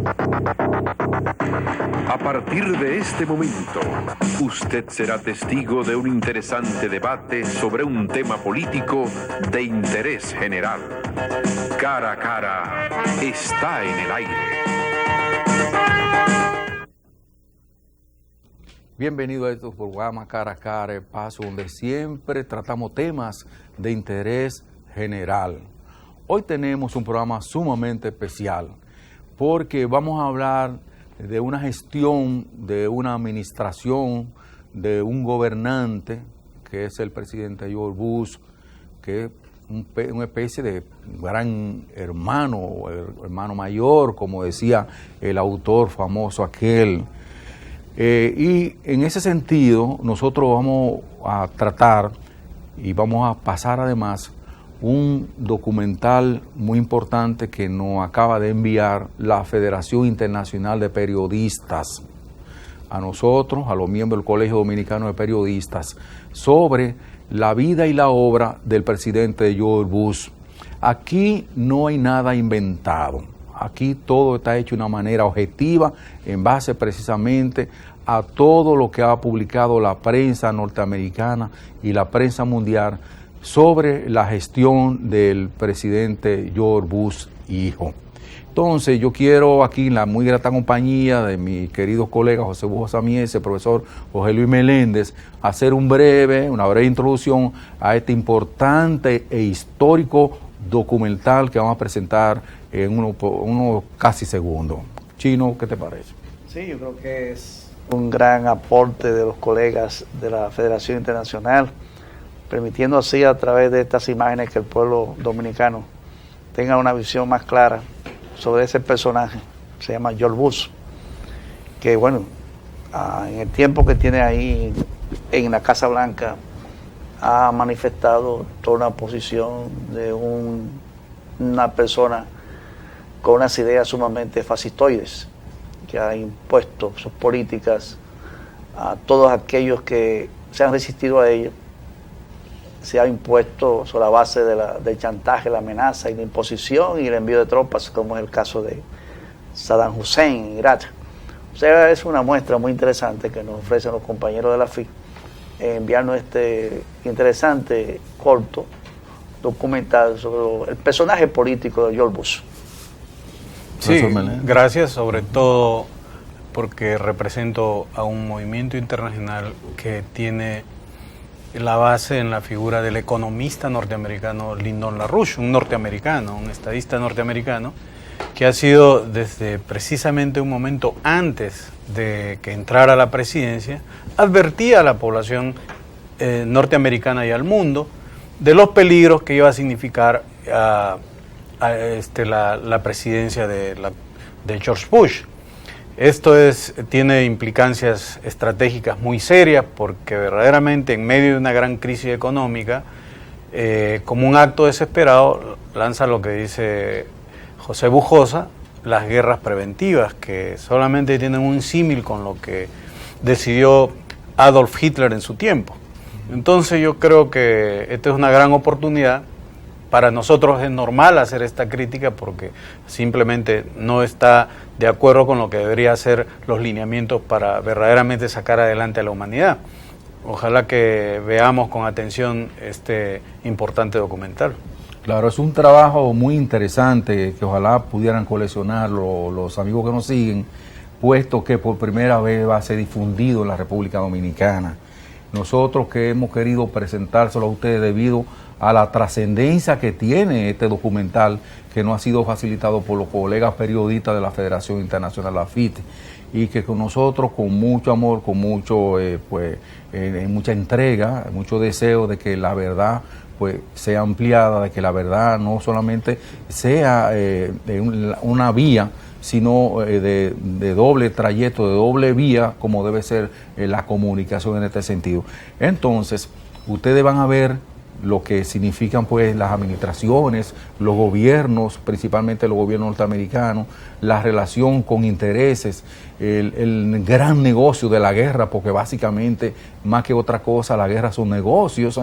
A partir de este momento, usted será testigo de un interesante debate sobre un tema político de interés general. Cara a cara está en el aire. Bienvenido a estos programas Cara a Cara, espacio donde siempre tratamos temas de interés general. Hoy tenemos un programa sumamente especial porque vamos a hablar de una gestión, de una administración, de un gobernante, que es el presidente George Bush, que es una especie de gran hermano, o hermano mayor, como decía el autor famoso aquel. Y en ese sentido, nosotros vamos a tratar y vamos a pasar además un documental muy importante que nos acaba de enviar la Federación Internacional de Periodistas a nosotros, a los miembros del Colegio Dominicano de Periodistas, sobre la vida y la obra del presidente George Bush. Aquí no hay nada inventado, aquí todo está hecho de una manera objetiva, en base precisamente a todo lo que ha publicado la prensa norteamericana y la prensa mundial sobre la gestión del presidente George Bush hijo. Entonces yo quiero aquí en la muy grata compañía de mi querido colega José Bujosa Mies, el profesor José Luis Meléndez, hacer una breve introducción a este importante e histórico documental que vamos a presentar en unos casi segundos. Chino, ¿qué te parece? Sí, yo creo que es un gran aporte de los colegas de la Federación Internacional, permitiendo así a través de estas imágenes que el pueblo dominicano tenga una visión más clara sobre ese personaje, se llama George Bush, que bueno, en el tiempo que tiene ahí en la Casa Blanca ha manifestado toda una posición de una persona con unas ideas sumamente fascistoides, que ha impuesto sus políticas a todos aquellos que se han resistido a ello. Se ha impuesto sobre la base del chantaje, la amenaza y la imposición y el envío de tropas, como es el caso de Saddam Hussein en Irak. O sea, es una muestra muy interesante que nos ofrecen los compañeros de la FI, enviarnos este interesante corto documental sobre el personaje político de George Bush. Sí, gracias, sobre todo porque represento a un movimiento internacional que tiene la base en la figura del economista norteamericano Lyndon LaRouche, un norteamericano, un estadista norteamericano, que ha sido desde precisamente un momento antes de que entrara a la presidencia, advertía a la población norteamericana y al mundo de los peligros que iba a significar la presidencia de George Bush. Esto tiene implicancias estratégicas muy serias porque verdaderamente en medio de una gran crisis económica, como un acto desesperado, lanza lo que dice José Bujosa, las guerras preventivas, que solamente tienen un símil con lo que decidió Adolf Hitler en su tiempo. Entonces yo creo que esta es una gran oportunidad. Para nosotros es normal hacer esta crítica porque simplemente no está de acuerdo con lo que deberían ser los lineamientos para verdaderamente sacar adelante a la humanidad. Ojalá que veamos con atención este importante documental. Claro, es un trabajo muy interesante que ojalá pudieran coleccionarlo los amigos que nos siguen, puesto que por primera vez va a ser difundido en la República Dominicana. Nosotros que hemos querido presentárselo a ustedes debido a la trascendencia que tiene este documental, que nos ha sido facilitado por los colegas periodistas de la Federación Internacional, la FIT, y que con nosotros, con mucho amor, con mucha entrega, mucho deseo de que la verdad pues sea ampliada, de que la verdad no solamente sea una vía, sino de doble trayecto, de doble vía, como debe ser la comunicación en este sentido. Entonces, ustedes van a ver lo que significan pues las administraciones, los gobiernos, principalmente los gobiernos norteamericanos, la relación con intereses, el gran negocio de la guerra, porque básicamente, más que otra cosa, la guerra son negocios,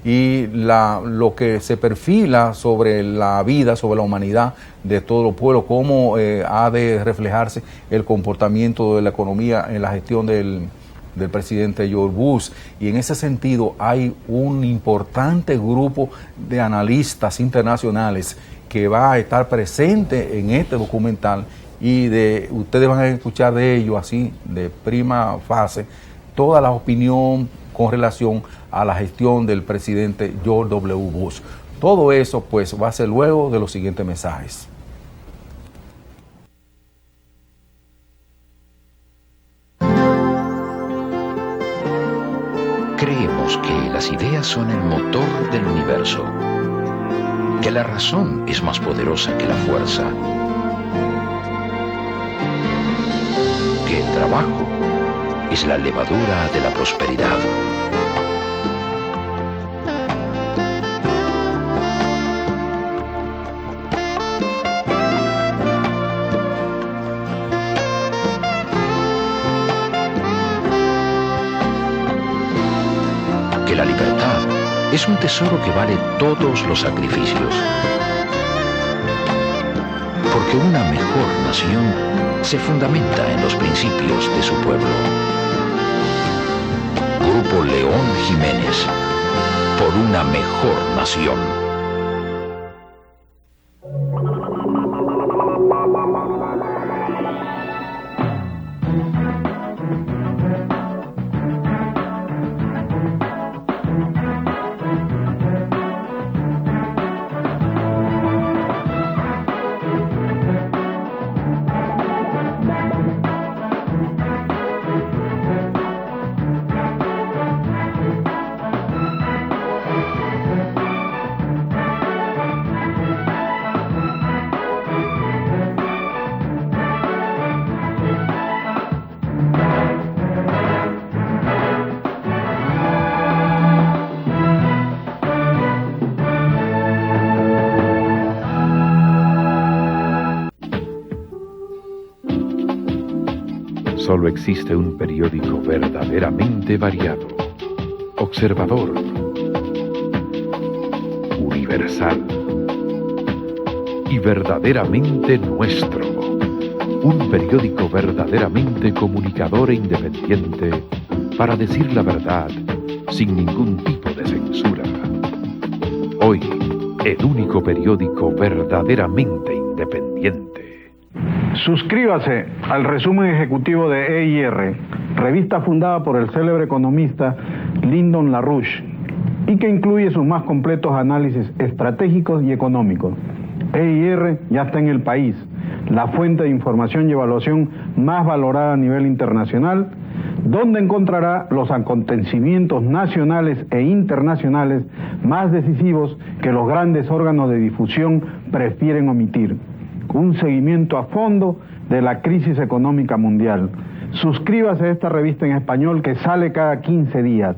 y lo que se perfila sobre la vida, sobre la humanidad de todos los pueblos, cómo ha de reflejarse el comportamiento de la economía en la gestión del presidente George Bush. Y en ese sentido hay un importante grupo de analistas internacionales que va a estar presente en este documental, y ustedes van a escuchar de ellos así de prima fase toda la opinión con relación a la gestión del presidente George W. Bush. Todo eso pues va a ser luego de los siguientes mensajes. Creemos que las ideas son el motor del universo, que la razón es más poderosa que la fuerza, que el trabajo es la levadura de la prosperidad. Que la libertad es un tesoro que vale todos los sacrificios. Porque una mejor nación se fundamenta en los principios de su pueblo. Grupo León Jiménez, por una mejor nación. Solo existe un periódico verdaderamente variado, observador, universal y verdaderamente nuestro. Un periódico verdaderamente comunicador e independiente para decir la verdad sin ningún tipo de censura. Hoy, el único periódico verdaderamente independiente. Suscríbase al resumen ejecutivo de EIR, revista fundada por el célebre economista Lyndon LaRouche y que incluye sus más completos análisis estratégicos y económicos. EIR ya está en el país, la fuente de información y evaluación más valorada a nivel internacional, donde encontrará los acontecimientos nacionales e internacionales más decisivos que los grandes órganos de difusión prefieren omitir. Un seguimiento a fondo de la crisis económica mundial. Suscríbase a esta revista en español que sale cada 15 días.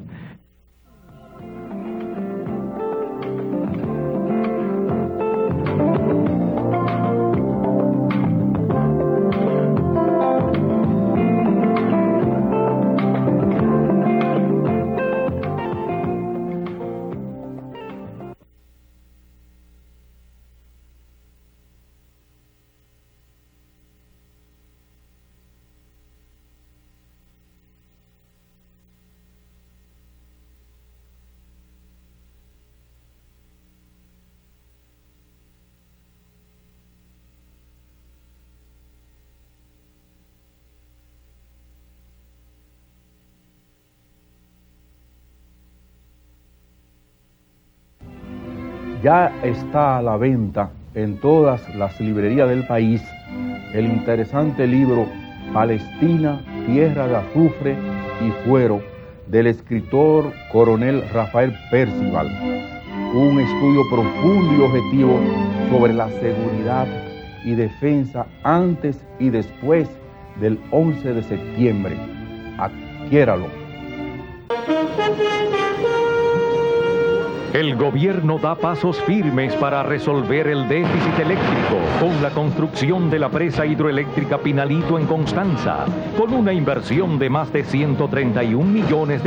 Ya está a la venta en todas las librerías del país el interesante libro Palestina, Tierra de Azufre y Fuero, del escritor coronel Rafael Percival. Un estudio profundo y objetivo sobre la seguridad y defensa antes y después del 11 de septiembre. Adquiéralo. El gobierno da pasos firmes para resolver el déficit eléctrico con la construcción de la presa hidroeléctrica Pinalito en Constanza, con una inversión de más de $131 millones,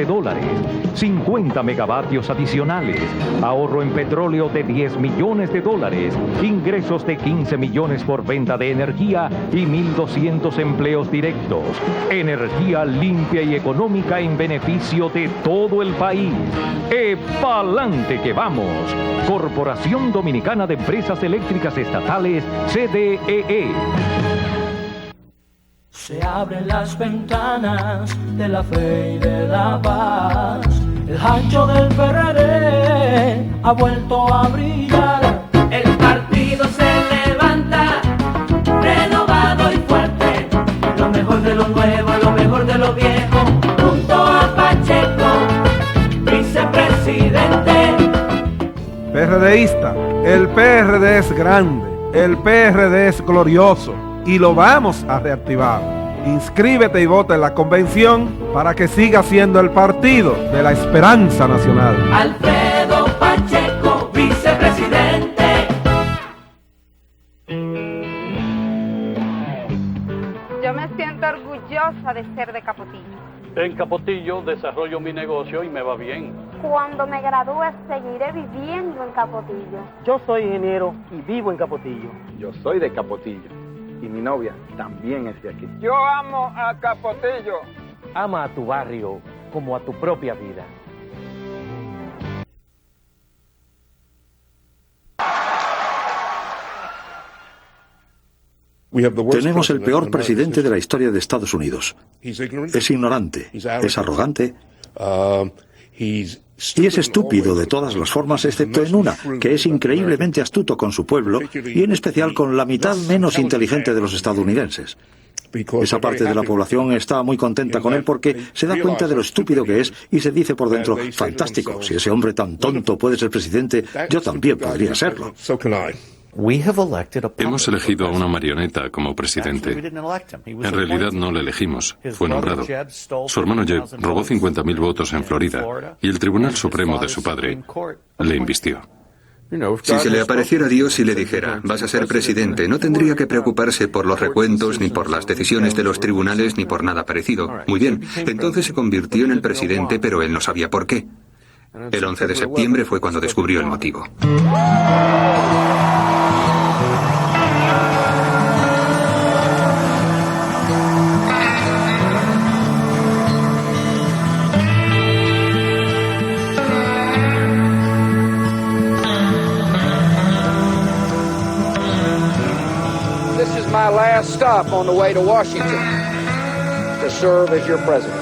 50 megavatios adicionales, ahorro en petróleo de $10 millones, ingresos de 15 millones por venta de energía y 1.200 empleos directos. Energía limpia y económica en beneficio de todo el país. ¡Pa'lante que vamos! Corporación Dominicana de Empresas Eléctricas Estatales, CDEE. Se abren las ventanas de la fe y de la paz. El hacho del PRD ha vuelto a brillar. El partido se levanta, renovado y fuerte. Lo mejor de lo nuevo, lo mejor de lo viejo. Junto a Pacheco, vicepresidente. PRDista, el PRD es grande, el PRD es glorioso y lo vamos a reactivar. Inscríbete y vota en la convención para que siga siendo el partido de la esperanza nacional. Alfredo Pacheco, vicepresidente. Yo me siento orgullosa de ser de Capotillo. En Capotillo desarrollo mi negocio y me va bien. Cuando me gradúe seguiré viviendo en Capotillo. Yo soy ingeniero y vivo en Capotillo. Yo soy de Capotillo y mi novia también es de aquí. Yo amo a Capotillo. Ama a tu barrio como a tu propia vida. Tenemos el peor presidente de la historia de Estados Unidos. Es ignorante, es arrogante y es estúpido de todas las formas excepto en una, que es increíblemente astuto con su pueblo y en especial con la mitad menos inteligente de los estadounidenses. Esa parte de la población está muy contenta con él porque se da cuenta de lo estúpido que es y se dice por dentro, fantástico, si ese hombre tan tonto puede ser presidente, yo también podría serlo. Hemos elegido a una marioneta como presidente. En realidad no le elegimos, fue nombrado. Su hermano Jeb robó 50.000 votos en Florida y el Tribunal Supremo de su padre le invistió. Si se le apareciera Dios y le dijera, vas a ser presidente, no tendría que preocuparse por los recuentos, ni por las decisiones de los tribunales, ni por nada parecido. Muy bien, entonces se convirtió en el presidente, pero él no sabía por qué. El 11 de septiembre fue cuando descubrió el motivo. This is my last stop on the way to Washington to serve as your president.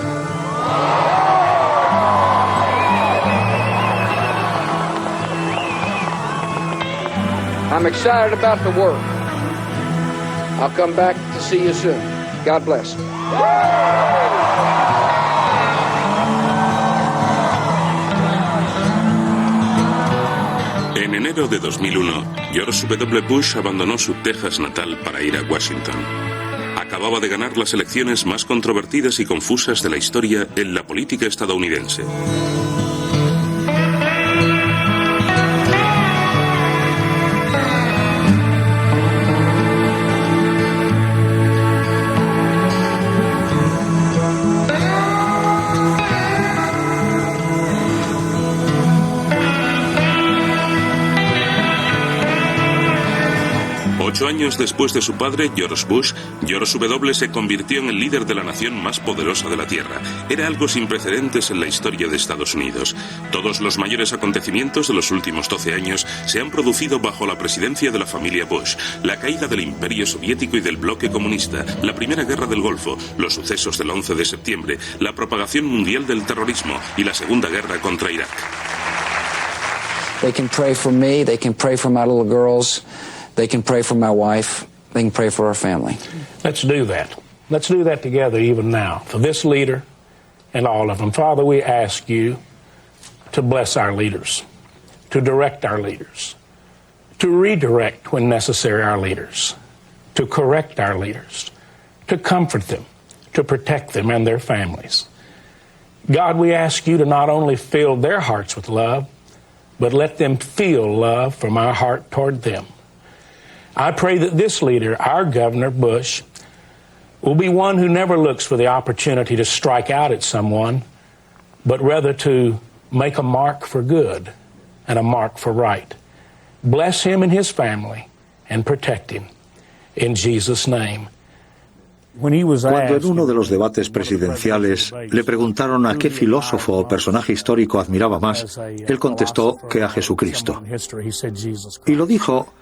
I'm excited about the work. I'll come back to see you soon. God bless. En enero de 2001, George W. Bush abandonó su Texas natal para ir a Washington. Acababa de ganar las elecciones más controvertidas y confusas de la historia en la política estadounidense. Ocho años después de su padre, George Bush, George W. se convirtió en el líder de la nación más poderosa de la Tierra. Era algo sin precedentes en la historia de Estados Unidos. Todos los mayores acontecimientos de los últimos 12 años se han producido bajo la presidencia de la familia Bush. La caída del Imperio Soviético y del bloque comunista, la Primera Guerra del Golfo, los sucesos del 11 de septiembre, la propagación mundial del terrorismo y la Segunda Guerra contra Irak. They can pray for me, they can pray for my little girls. They can pray for my wife. They can pray for our family. Let's do that. Let's do that together even now for this leader and all of them. Father, we ask you to bless our leaders, to direct our leaders, to redirect when necessary our leaders, to correct our leaders, to comfort them, to protect them and their families. God, we ask you to not only fill their hearts with love, but let them feel love from our heart toward them. I pray that this leader, our Governor Bush, will be one who never looks for the opportunity to strike out at someone, but rather to make a mark for good and a mark for right. Bless him and his family and protect him. In Jesus' name. Cuando en uno de los debates presidenciales le preguntaron a qué filósofo o personaje histórico admiraba más, él contestó que a Jesucristo. Y lo dijo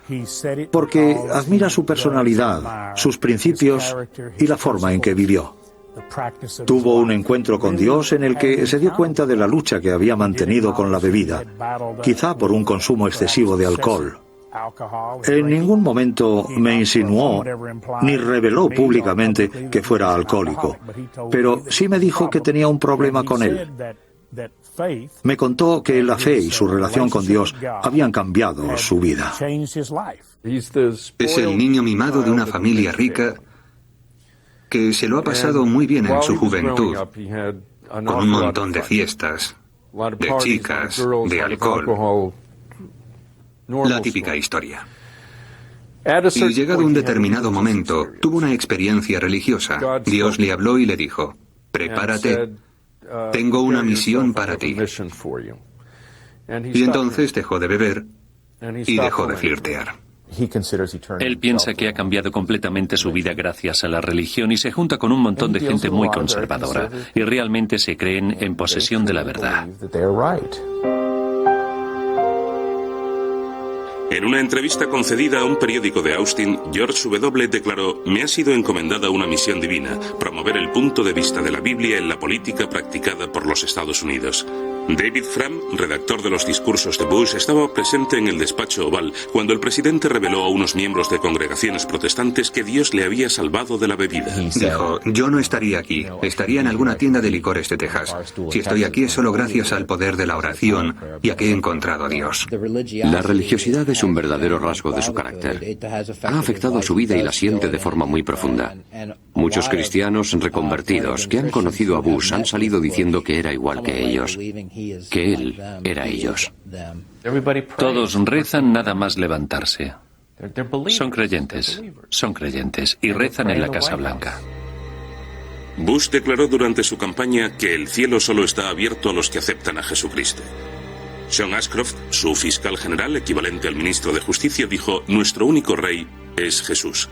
porque admira su personalidad, sus principios y la forma en que vivió. Tuvo un encuentro con Dios en el que se dio cuenta de la lucha que había mantenido con la bebida, quizá por un consumo excesivo de alcohol. En ningún momento me insinuó ni reveló públicamente que fuera alcohólico, pero sí me dijo que tenía un problema con él. Me contó que la fe y su relación con Dios habían cambiado su vida. Es el niño mimado de una familia rica que se lo ha pasado muy bien en su juventud, con un montón de fiestas, de chicas, de alcohol. La típica historia. Y llegado un determinado momento, tuvo una experiencia religiosa. Dios le habló y le dijo: prepárate, tengo una misión para ti. Y entonces dejó de beber y dejó de flirtear. Él piensa que ha cambiado completamente su vida gracias a la religión y se junta con un montón de gente muy conservadora y realmente se creen en posesión de la verdad. En una entrevista concedida a un periódico de Austin, George W. declaró: me ha sido encomendada una misión divina, promover el punto de vista de la Biblia en la política practicada por los Estados Unidos. David Fram, redactor de los discursos de Bush, estaba presente en el despacho oval cuando el presidente reveló a unos miembros de congregaciones protestantes que Dios le había salvado de la bebida. Dijo: yo no estaría aquí, estaría en alguna tienda de licores de Texas. Si estoy aquí es solo gracias al poder de la oración y a que he encontrado a Dios. La religiosidad es un verdadero rasgo de su carácter. Ha afectado su vida y la siente de forma muy profunda. Muchos cristianos reconvertidos que han conocido a Bush han salido diciendo que era igual que ellos, que él era ellos. Todos rezan nada más levantarse. Son creyentes y rezan en la Casa Blanca. Bush declaró durante su campaña que el cielo solo está abierto a los que aceptan a Jesucristo. Sean Ashcroft, su fiscal general, equivalente al ministro de Justicia, dijo: nuestro único rey es Jesús.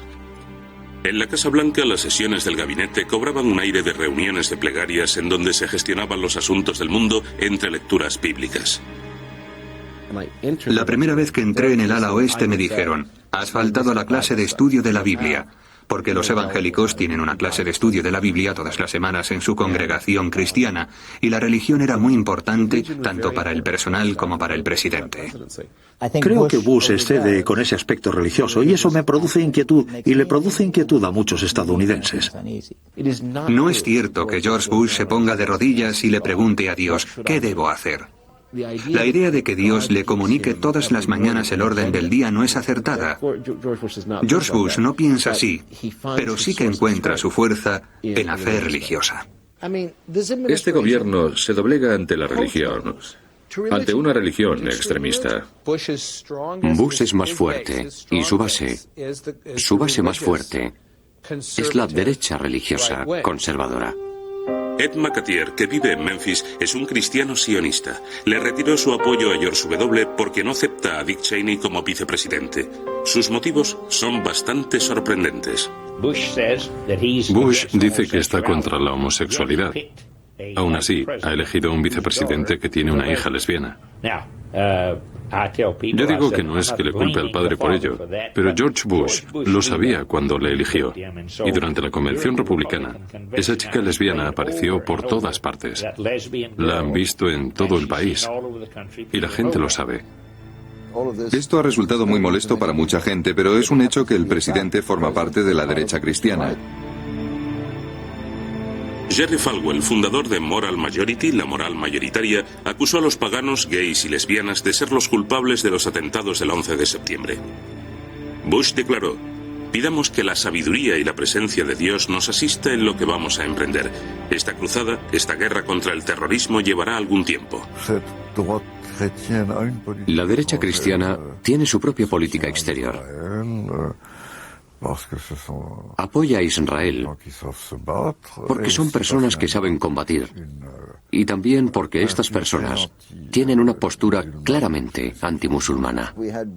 En la Casa Blanca, las sesiones del gabinete cobraban un aire de reuniones de plegarias en donde se gestionaban los asuntos del mundo entre lecturas bíblicas. La primera vez que entré en el ala oeste me dijeron: has faltado a la clase de estudio de la Biblia, porque los evangélicos tienen una clase de estudio de la Biblia todas las semanas en su congregación cristiana, y la religión era muy importante tanto para el personal como para el presidente. Creo que Bush excede con ese aspecto religioso y eso me produce inquietud y le produce inquietud a muchos estadounidenses. No es cierto que George Bush se ponga de rodillas y le pregunte a Dios: ¿qué debo hacer? La idea de que Dios le comunique todas las mañanas el orden del día no es acertada. George Bush no piensa así, pero sí que encuentra su fuerza en la fe religiosa. Este gobierno se doblega ante la religión, ante una religión extremista. Bush es más fuerte y su base más fuerte es la derecha religiosa conservadora. Ed McAteer, que vive en Memphis, es un cristiano sionista. Le retiró su apoyo a George W. porque no acepta a Dick Cheney como vicepresidente. Sus motivos son bastante sorprendentes. Bush dice que está contra la homosexualidad. Aún así, ha elegido un vicepresidente que tiene una hija lesbiana. Yo digo que no es que le culpe al padre por ello, pero George Bush lo sabía cuando le eligió. Y durante la convención republicana, esa chica lesbiana apareció por todas partes. La han visto en todo el país. Y la gente lo sabe. Esto ha resultado muy molesto para mucha gente, pero es un hecho que el presidente forma parte de la derecha cristiana. Jerry Falwell, fundador de Moral Majority, la moral mayoritaria, acusó a los paganos, gays y lesbianas de ser los culpables de los atentados del 11 de septiembre. Bush declaró: pidamos que la sabiduría y la presencia de Dios nos asista en lo que vamos a emprender. Esta cruzada, esta guerra contra el terrorismo llevará algún tiempo. La derecha cristiana tiene su propia política exterior. Apoya a Israel porque son personas que saben combatir y también porque estas personas tienen una postura claramente antimusulmana.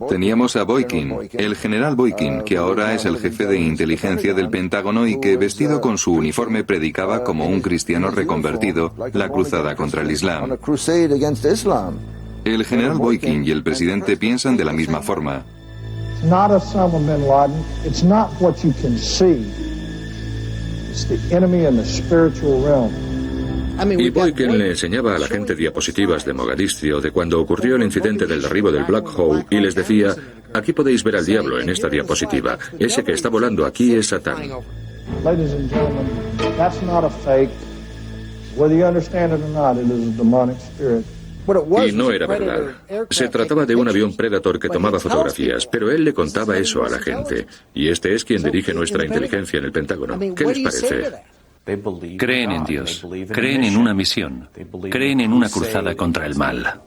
Teníamos a Boykin, el general Boykin, que ahora es el jefe de inteligencia del Pentágono y que, vestido con su uniforme, predicaba como un cristiano reconvertido la cruzada contra el Islam. El general Boykin y el presidente piensan de la misma forma. Not Osama bin Laden. It's not what you can see. It's the enemy in the spiritual realm. Y Boykin le enseñaba a la gente diapositivas de Mogadiscio de cuando ocurrió el incidente del derribo del Black Hole y les decía, aquí podéis ver al diablo en esta diapositiva. Ese que está volando aquí es Satán. Ladies and gentlemen, that's not a fake. Whether you understand it or not, it is a demonic spirit. Y no era verdad. Se trataba de un avión Predator que tomaba fotografías, pero él le contaba eso a la gente. Y este es quien dirige nuestra inteligencia en el Pentágono. ¿Qué les parece? Creen en Dios, creen en una misión, creen en una cruzada contra el mal.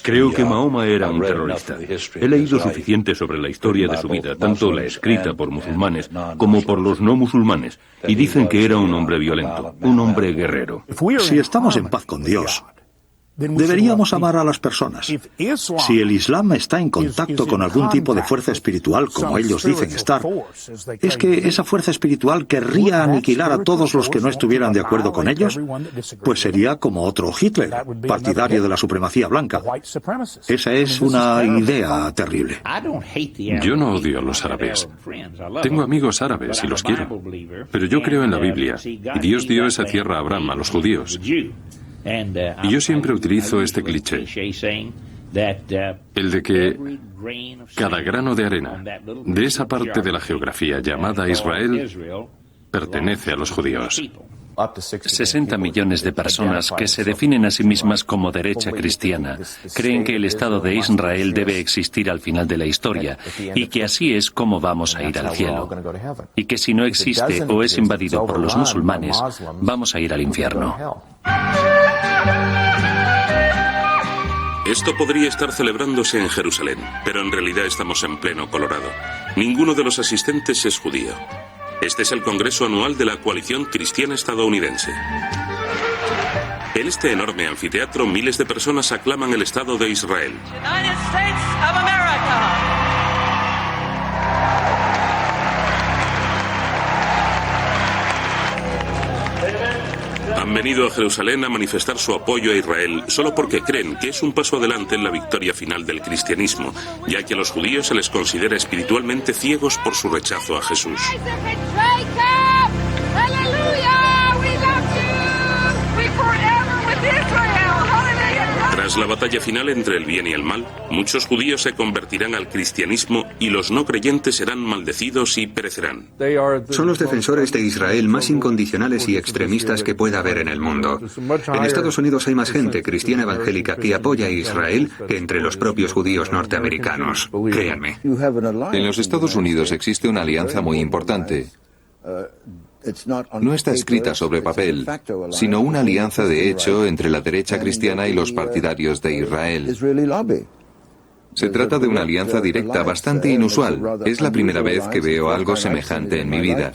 Creo que Mahoma era un terrorista. He leído suficiente sobre la historia de su vida, tanto la escrita por musulmanes como por los no musulmanes, y dicen que era un hombre violento, un hombre guerrero. Si estamos en paz con Dios, deberíamos amar a las personas. Si el Islam está en contacto con algún tipo de fuerza espiritual, como ellos dicen estar, es que esa fuerza espiritual querría aniquilar a todos los que no estuvieran de acuerdo con ellos, pues sería como otro Hitler, partidario de la supremacía blanca. Esa es una idea terrible. Yo no odio a los árabes. Tengo amigos árabes y los quiero. Pero yo creo en la Biblia, y Dios dio esa tierra a Abraham, a los judíos. Y yo siempre utilizo este cliché, el de que cada grano de arena de esa parte de la geografía llamada Israel pertenece a los judíos. 60 millones de personas que se definen a sí mismas como derecha cristiana creen que el Estado de Israel debe existir al final de la historia y que así es como vamos a ir al cielo. Y que si no existe o es invadido por los musulmanes, vamos a ir al infierno. Esto podría estar celebrándose en Jerusalén, pero en realidad estamos en pleno Colorado. Ninguno de los asistentes es judío. Este es el congreso anual de la coalición cristiana estadounidense. En este enorme anfiteatro, miles de personas aclaman el Estado de Israel. Han venido a Jerusalén a manifestar su apoyo a Israel solo porque creen que es un paso adelante en la victoria final del cristianismo, ya que a los judíos se les considera espiritualmente ciegos por su rechazo a Jesús. Tras la batalla final entre el bien y el mal, muchos judíos se convertirán al cristianismo y los no creyentes serán maldecidos y perecerán. Son los defensores de Israel más incondicionales y extremistas que pueda haber en el mundo. En Estados Unidos hay más gente cristiana evangélica que apoya a Israel que entre los propios judíos norteamericanos. Créanme. En los Estados Unidos existe una alianza muy importante. No está escrita sobre papel, sino una alianza de hecho entre la derecha cristiana y los partidarios de Israel. Se trata de una alianza directa bastante inusual. Es la primera vez que veo algo semejante en mi vida.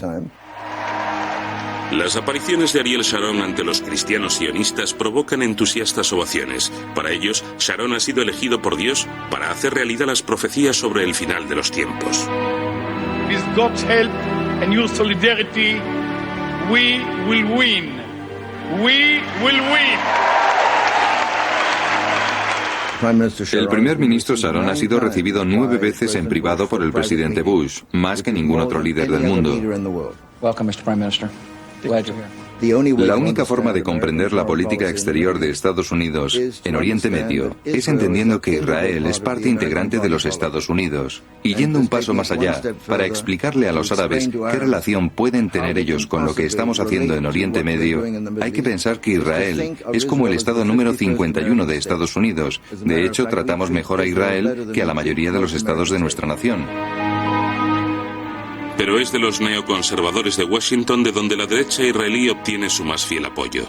Las apariciones de Ariel Sharon ante los cristianos sionistas provocan entusiastas ovaciones. Para ellos, Sharon ha sido elegido por Dios para hacer realidad las profecías sobre el final de los tiempos. With God's help and your solidarity, we will win. We will win. El primer ministro Sharon ha sido recibido 9 veces en privado por el presidente Bush, más que ningún otro líder del mundo. La única forma de comprender la política exterior de Estados Unidos en Oriente Medio es entendiendo que Israel es parte integrante de los Estados Unidos y yendo un paso más allá para explicarle a los árabes qué relación pueden tener ellos con lo que estamos haciendo en Oriente Medio. Hay que pensar que Israel es como el estado número 51 de Estados Unidos. De hecho, tratamos mejor a Israel que a la mayoría de los estados de nuestra nación. Pero es de los neoconservadores de Washington de donde la derecha israelí obtiene su más fiel apoyo.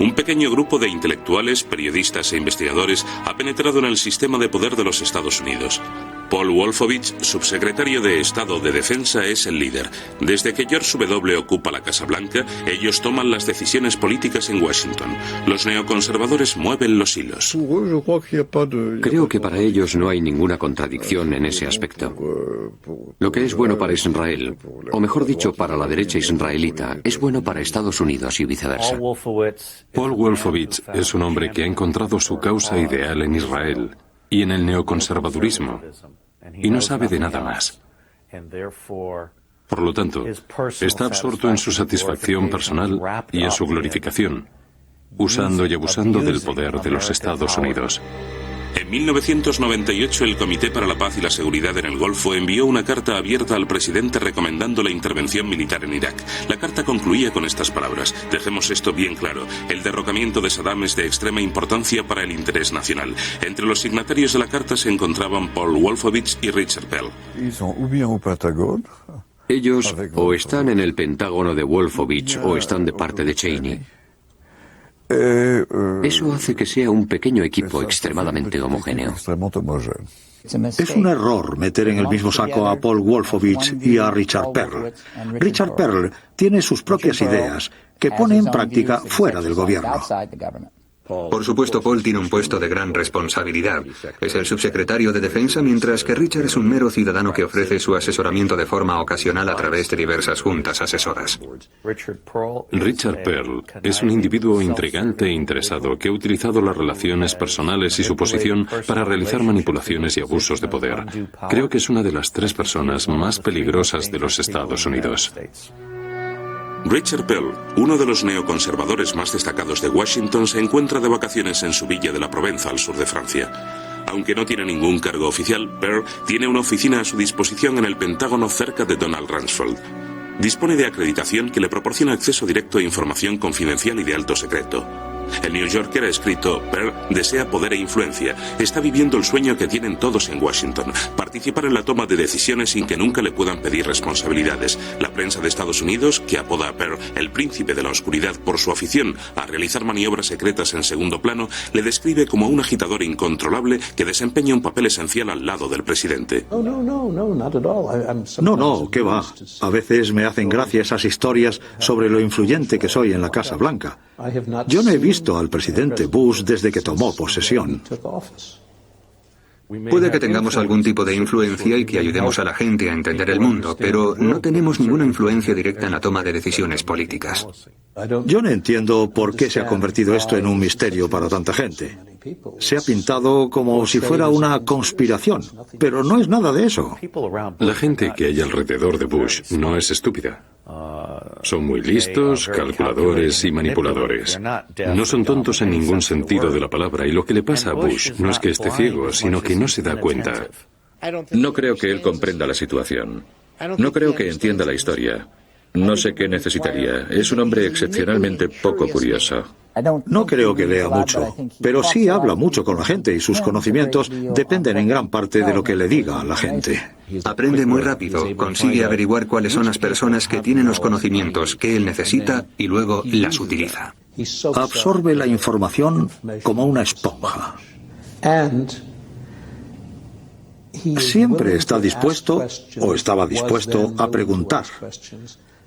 Un pequeño grupo de intelectuales, periodistas e investigadores ha penetrado en el sistema de poder de los Estados Unidos. Paul Wolfowitz, subsecretario de Estado de Defensa, es el líder. Desde que George W. ocupa la Casa Blanca, ellos toman las decisiones políticas en Washington. Los neoconservadores mueven los hilos. Creo que para ellos no hay ninguna contradicción en ese aspecto. Lo que es bueno para Israel, o mejor dicho, para la derecha israelita, es bueno para Estados Unidos y viceversa. Paul Wolfowitz es un hombre que ha encontrado su causa ideal en Israel y en el neoconservadurismo, y no sabe de nada más. Por lo tanto, está absorto en su satisfacción personal y en su glorificación, usando y abusando del poder de los Estados Unidos. En 1998, el Comité para la Paz y la Seguridad en el Golfo envió una carta abierta al presidente recomendando la intervención militar en Irak. La carta concluía con estas palabras: dejemos esto bien claro, el derrocamiento de Saddam es de extrema importancia para el interés nacional. Entre los signatarios de la carta se encontraban Paul Wolfowitz y Richard Pell. Ellos o están en el Pentágono de Wolfowitz o están de parte de Cheney. Eso hace que sea un pequeño equipo extremadamente homogéneo. Es un error meter en el mismo saco a Paul Wolfowitz y a Richard Perle. Richard Perle tiene sus propias ideas que pone en práctica fuera del gobierno. Por supuesto, Paul tiene un puesto de gran responsabilidad. Es el subsecretario de Defensa, mientras que Richard es un mero ciudadano que ofrece su asesoramiento de forma ocasional a través de diversas juntas asesoras. Richard Perle es un individuo intrigante e interesado que ha utilizado las relaciones personales y su posición para realizar manipulaciones y abusos de poder. Creo que es una de las 3 personas más peligrosas de los Estados Unidos. Richard Pell, uno de los neoconservadores más destacados de Washington, se encuentra de vacaciones en su villa de la Provenza, al sur de Francia. Aunque no tiene ningún cargo oficial, Pell tiene una oficina a su disposición en el Pentágono cerca de Donald Rumsfeld. Dispone de acreditación que le proporciona acceso directo a información confidencial y de alto secreto. El New Yorker ha escrito: Pell desea poder e influencia. Está viviendo el sueño que tienen todos en Washington: participar en la toma de decisiones sin que nunca le puedan pedir responsabilidades. La prensa de Estados Unidos, que apoda a Pell el príncipe de la oscuridad por su afición a realizar maniobras secretas en segundo plano, le describe como un agitador incontrolable que desempeña un papel esencial al lado del presidente. No, ¿qué va? A veces me hacen gracia esas historias sobre lo influyente que soy en la Casa Blanca. Yo no he visto al presidente Bush desde que tomó posesión. Puede que tengamos algún tipo de influencia y que ayudemos a la gente a entender el mundo, pero no tenemos ninguna influencia directa en la toma de decisiones políticas. Yo no entiendo por qué se ha convertido esto en un misterio para tanta gente. Se ha pintado como si fuera una conspiración, pero no es nada de eso. La gente que hay alrededor de Bush no es estúpida. Son muy listos, calculadores y manipuladores. No son tontos en ningún sentido de la palabra, y lo que le pasa a Bush no es que esté ciego, sino que no se da cuenta. No creo que él comprenda la situación. No creo que entienda la historia. No sé qué necesitaría. Es un hombre excepcionalmente poco curioso. No creo que lea mucho, pero sí habla mucho con la gente y sus conocimientos dependen en gran parte de lo que le diga a la gente. Aprende muy rápido, consigue averiguar cuáles son las personas que tienen los conocimientos que él necesita y luego las utiliza. Absorbe la información como una esponja. Siempre está dispuesto o estaba dispuesto a preguntar,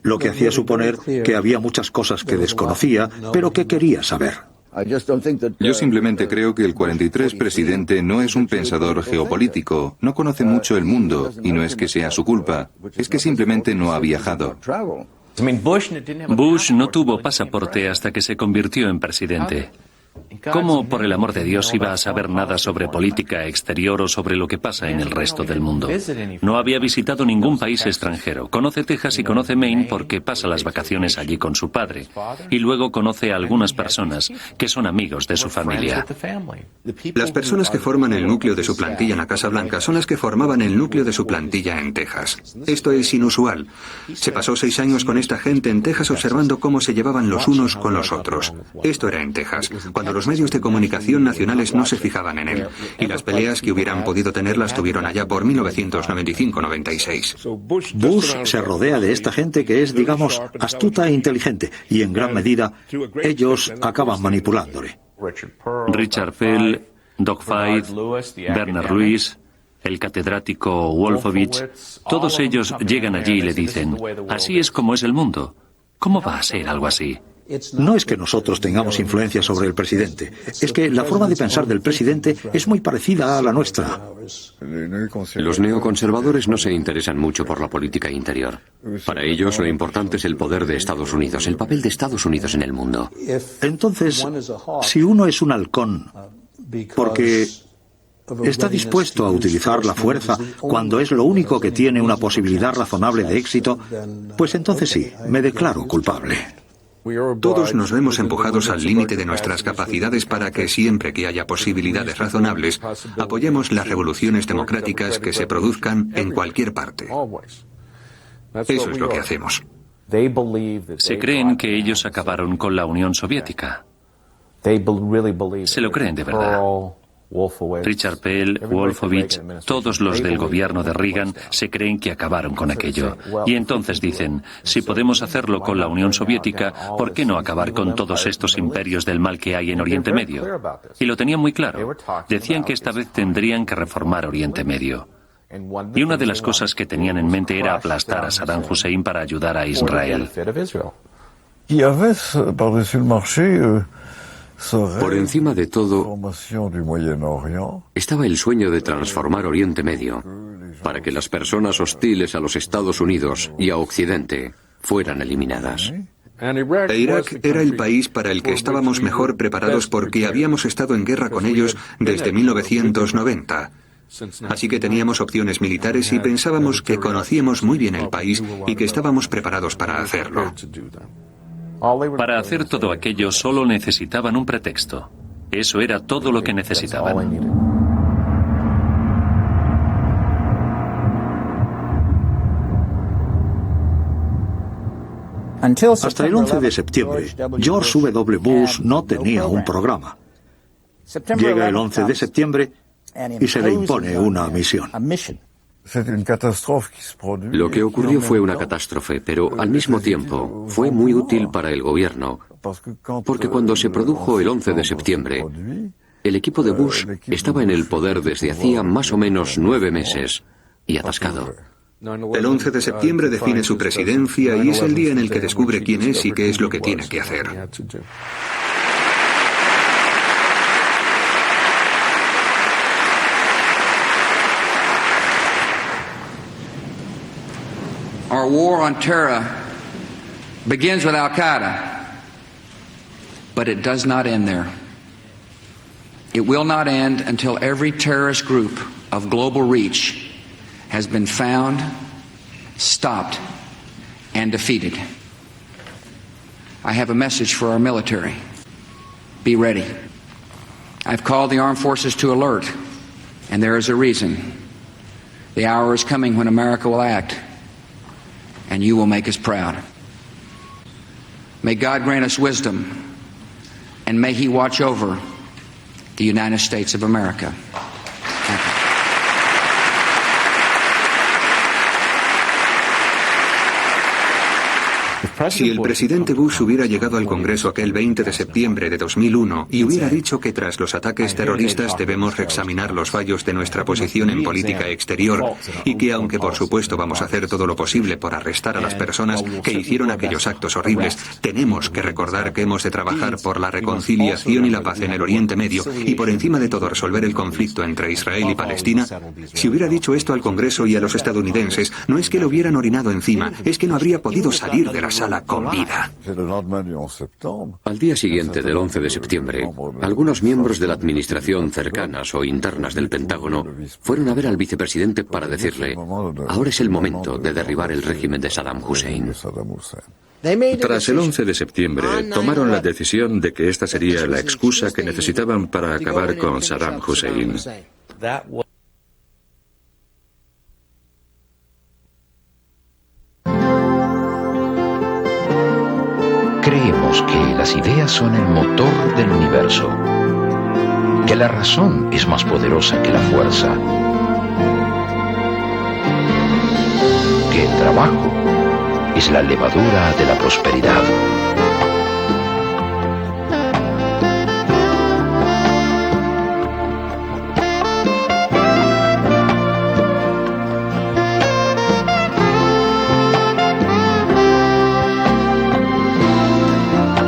lo que hacía suponer que había muchas cosas que desconocía, pero que quería saber. Yo simplemente creo que el 43 presidente no es un pensador geopolítico, no conoce mucho el mundo, y no es que sea su culpa, es que simplemente no ha viajado. Bush no tuvo pasaporte hasta que se convirtió en presidente. ¿Cómo, por el amor de Dios, iba a saber nada sobre política exterior o sobre lo que pasa en el resto del mundo? No había visitado ningún país extranjero. Conoce Texas y conoce Maine porque pasa las vacaciones allí con su padre. Y luego conoce a algunas personas que son amigos de su familia. Las personas que forman el núcleo de su plantilla en la Casa Blanca son las que formaban el núcleo de su plantilla en Texas. Esto es inusual. Se pasó 6 años con esta gente en Texas observando cómo se llevaban los unos con los otros. Esto era en Texas. Cuando cuando los medios de comunicación nacionales no se fijaban en él, y las peleas que hubieran podido tener las tuvieron allá por 1995-96. Bush se rodea de esta gente que es, digamos, astuta e inteligente, y en gran medida ellos acaban manipulándole. Richard Pearl, Doug Feith, Bernard Lewis, el catedrático Wolfowitz, todos ellos llegan allí y le dicen, así es como es el mundo. ¿Cómo va a ser algo así? No es que nosotros tengamos influencia sobre el presidente, es que la forma de pensar del presidente es muy parecida a la nuestra. Los neoconservadores no se interesan mucho por la política interior. Para ellos lo importante es el poder de Estados Unidos, el papel de Estados Unidos en el mundo. Entonces, si uno es un halcón, porque está dispuesto a utilizar la fuerza cuando es lo único que tiene una posibilidad razonable de éxito, pues entonces sí, me declaro culpable. Todos nos vemos empujados al límite de nuestras capacidades para que siempre que haya posibilidades razonables, apoyemos las revoluciones democráticas que se produzcan en cualquier parte. Eso es lo que hacemos. Se creen que ellos acabaron con la Unión Soviética. Se lo creen de verdad. Richard Pearl, Wolfowitz, todos los del gobierno de Reagan se creen que acabaron con aquello. Y entonces dicen, si podemos hacerlo con la Unión Soviética, ¿por qué no acabar con todos estos imperios del mal que hay en Oriente Medio? Y lo tenían muy claro. Decían que esta vez tendrían que reformar Oriente Medio. Y una de las cosas que tenían en mente era aplastar a Saddam Hussein para ayudar a Israel. Por encima de todo, estaba el sueño de transformar Oriente Medio para que las personas hostiles a los Estados Unidos y a Occidente fueran eliminadas. E Irak era el país para el que estábamos mejor preparados porque habíamos estado en guerra con ellos desde 1990. Así que teníamos opciones militares y pensábamos que conocíamos muy bien el país y que estábamos preparados para hacerlo. Para hacer todo aquello solo necesitaban un pretexto. Eso era todo lo que necesitaban. Hasta el 11 de septiembre, George W. Bush no tenía un programa. Llega el 11 de septiembre y se le impone una misión. Lo que ocurrió fue una catástrofe, pero al mismo tiempo fue muy útil para el gobierno, porque cuando se produjo el 11 de septiembre, el equipo de Bush estaba en el poder desde hacía más o menos 9 meses y atascado. El 11 de septiembre define su presidencia y es el día en el que descubre quién es y qué es lo que tiene que hacer. Our war on terror begins with Al-Qaeda, but it does not end there. It will not end until every terrorist group of global reach has been found, stopped, and defeated. I have a message for our military. Be ready. I've called the armed forces to alert, and there is a reason. The hour is coming when America will act, and you will make us proud. May God grant us wisdom, and may He watch over the United States of America. Thank you. Si el presidente Bush hubiera llegado al Congreso aquel 20 de septiembre de 2001 y hubiera dicho que tras los ataques terroristas debemos reexaminar los fallos de nuestra posición en política exterior y que aunque por supuesto vamos a hacer todo lo posible por arrestar a las personas que hicieron aquellos actos horribles, tenemos que recordar que hemos de trabajar por la reconciliación y la paz en el Oriente Medio y por encima de todo resolver el conflicto entre Israel y Palestina, si hubiera dicho esto al Congreso y a los estadounidenses, no es que lo hubieran orinado encima, es que no habría podido salir de la sala con vida. Al día siguiente del 11 de septiembre, algunos miembros de la administración cercanas o internas del Pentágono fueron a ver al vicepresidente para decirle: ahora es el momento de derribar el régimen de Saddam Hussein. Tras el 11 de septiembre, tomaron la decisión de que esta sería la excusa que necesitaban para acabar con Saddam Hussein. Creemos que las ideas ideas son el motor del universo, que la razón es más poderosa que la fuerza, que el trabajo es la levadura de la prosperidad.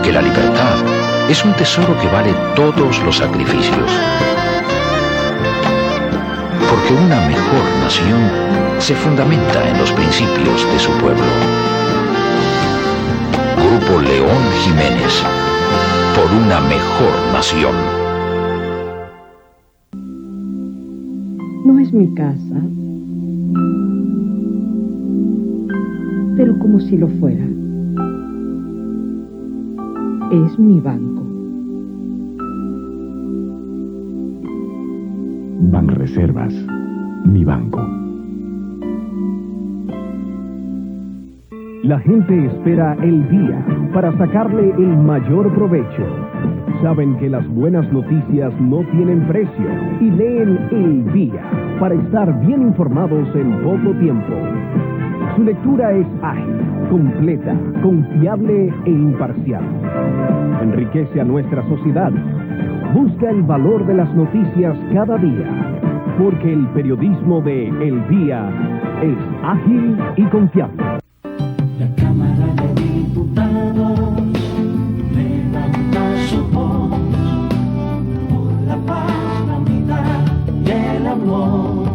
Que la libertad es un tesoro que vale todos los sacrificios. Porque una mejor nación se fundamenta en los principios de su pueblo. Grupo León Jiménez, por una mejor nación. No es mi casa, pero como si lo fuera. Es mi banco. Banreservas, mi banco. La gente espera el día para sacarle el mayor provecho. Saben que las buenas noticias no tienen precio y leen el día para estar bien informados en poco tiempo. Su lectura es ágil, completa, confiable e imparcial. Enriquece a nuestra sociedad. Busca el valor de las noticias cada día, porque el periodismo de El Día es ágil y confiable. La Cámara de Diputados levanta su voz por la paz, la unidad y el amor.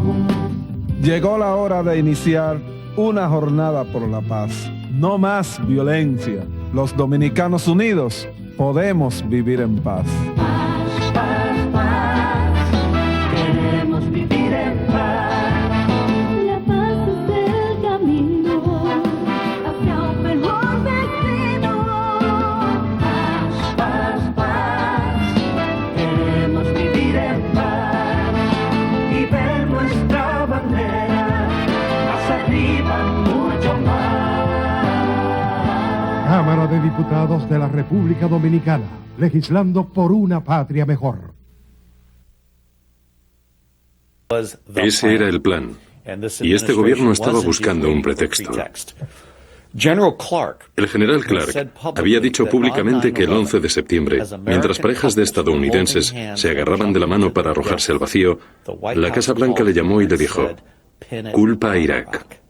Llegó la hora de iniciar una jornada por la paz. No más violencia. Los dominicanos unidos podemos vivir en paz. Paz, paz, paz. Queremos vivir en paz. La paz es el camino hacia un mejor destino. Paz, paz, paz. Queremos vivir en paz y ver nuestra bandera más arriba, mucho más. Cámara de Diputados de la República Dominicana, legislando por una patria mejor. Ese era el plan. Y este gobierno estaba buscando un pretexto. El general Clark había dicho públicamente que el 11 de septiembre, mientras parejas de estadounidenses se agarraban de la mano para arrojarse al vacío, la Casa Blanca le llamó y le dijo: culpa a Irak.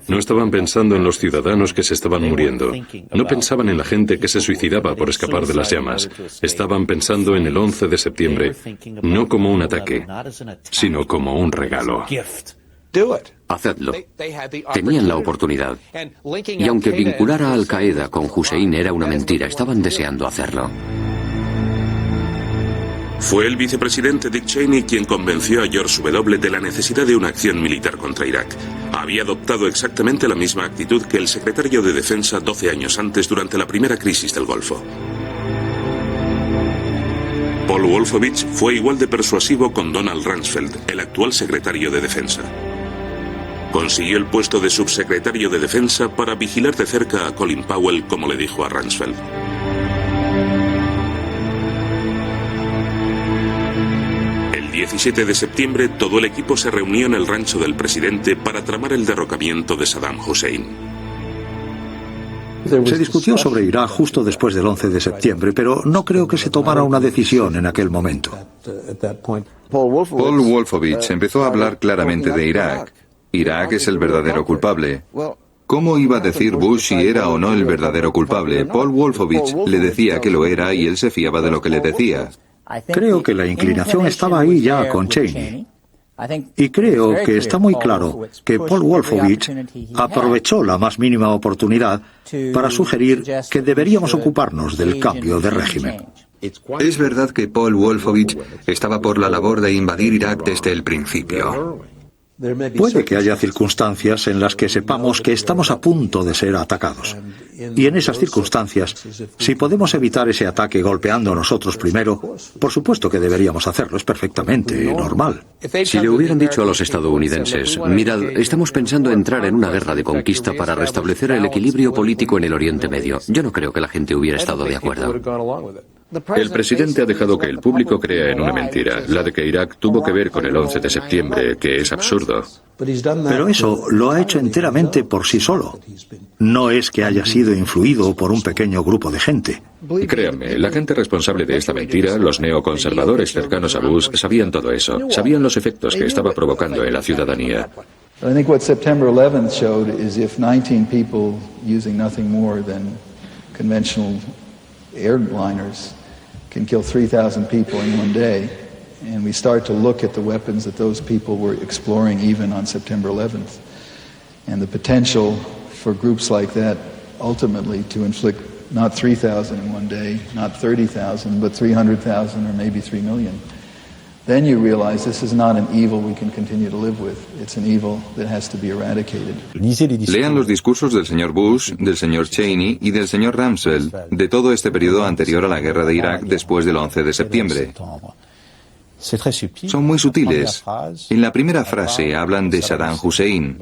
No estaban pensando en los ciudadanos que se estaban muriendo. No pensaban en la gente que se suicidaba por escapar de las llamas. Estaban pensando en el 11 de septiembre, no como un ataque, sino como un regalo. Hacedlo. Tenían la oportunidad. Y aunque vincular a Al Qaeda con Hussein era una mentira, estaban deseando hacerlo. Fue el vicepresidente Dick Cheney quien convenció a George W. de la necesidad de una acción militar contra Irak. Había adoptado exactamente la misma actitud que el secretario de Defensa 12 años antes durante la primera crisis del Golfo. Paul Wolfowitz fue igual de persuasivo con Donald Rumsfeld, el actual secretario de Defensa. Consiguió el puesto de subsecretario de Defensa para vigilar de cerca a Colin Powell, como le dijo a Rumsfeld. El 17 de septiembre, todo el equipo se reunió en el rancho del presidente para tramar el derrocamiento de Saddam Hussein. Se discutió sobre Irak justo después del 11 de septiembre, pero no creo que se tomara una decisión en aquel momento. Paul Wolfowitz empezó a hablar claramente de Irak. Irak es el verdadero culpable. ¿Cómo iba a decir Bush si era o no el verdadero culpable? Paul Wolfowitz le decía que lo era y él se fiaba de lo que le decía. Creo que la inclinación estaba ahí ya con Cheney. Y creo que está muy claro que Paul Wolfowitz aprovechó la más mínima oportunidad para sugerir que deberíamos ocuparnos del cambio de régimen. Es verdad que Paul Wolfowitz estaba por la labor de invadir Irak desde el principio. Puede que haya circunstancias en las que sepamos que estamos a punto de ser atacados. Y en esas circunstancias, si podemos evitar ese ataque golpeando nosotros primero, por supuesto que deberíamos hacerlo, es perfectamente normal. Si le hubieran dicho a los estadounidenses, mirad, estamos pensando entrar en una guerra de conquista para restablecer el equilibrio político en el Oriente Medio, yo no creo que la gente hubiera estado de acuerdo. El presidente ha dejado que el público crea en una mentira, la de que Irak tuvo que ver con el 11 de septiembre, que es absurdo. Pero eso lo ha hecho enteramente por sí solo. No es que haya sido influido por un pequeño grupo de gente. Créanme, la gente responsable de esta mentira, los neoconservadores cercanos a Bush, sabían todo eso. Sabían los efectos que estaba provocando en la ciudadanía. I think what September 11th showed is if 19 people using nothing more than conventional airliners can kill 3,000 people in one day, and we start to look at the weapons that those people were exploring even on September 11th, and the potential for groups like that ultimately to inflict not 3,000 in one day, not 30,000, but 300,000 or maybe 3 million. Then you realize this is not an evil we can continue to live with. It's an evil that has to be eradicated. Lean los discursos del señor Bush, del señor Cheney y del señor Rumsfeld de todo este periodo anterior a la guerra de Irak después del 11 de septiembre. Son muy sutiles. En la primera frase hablan de Saddam Hussein,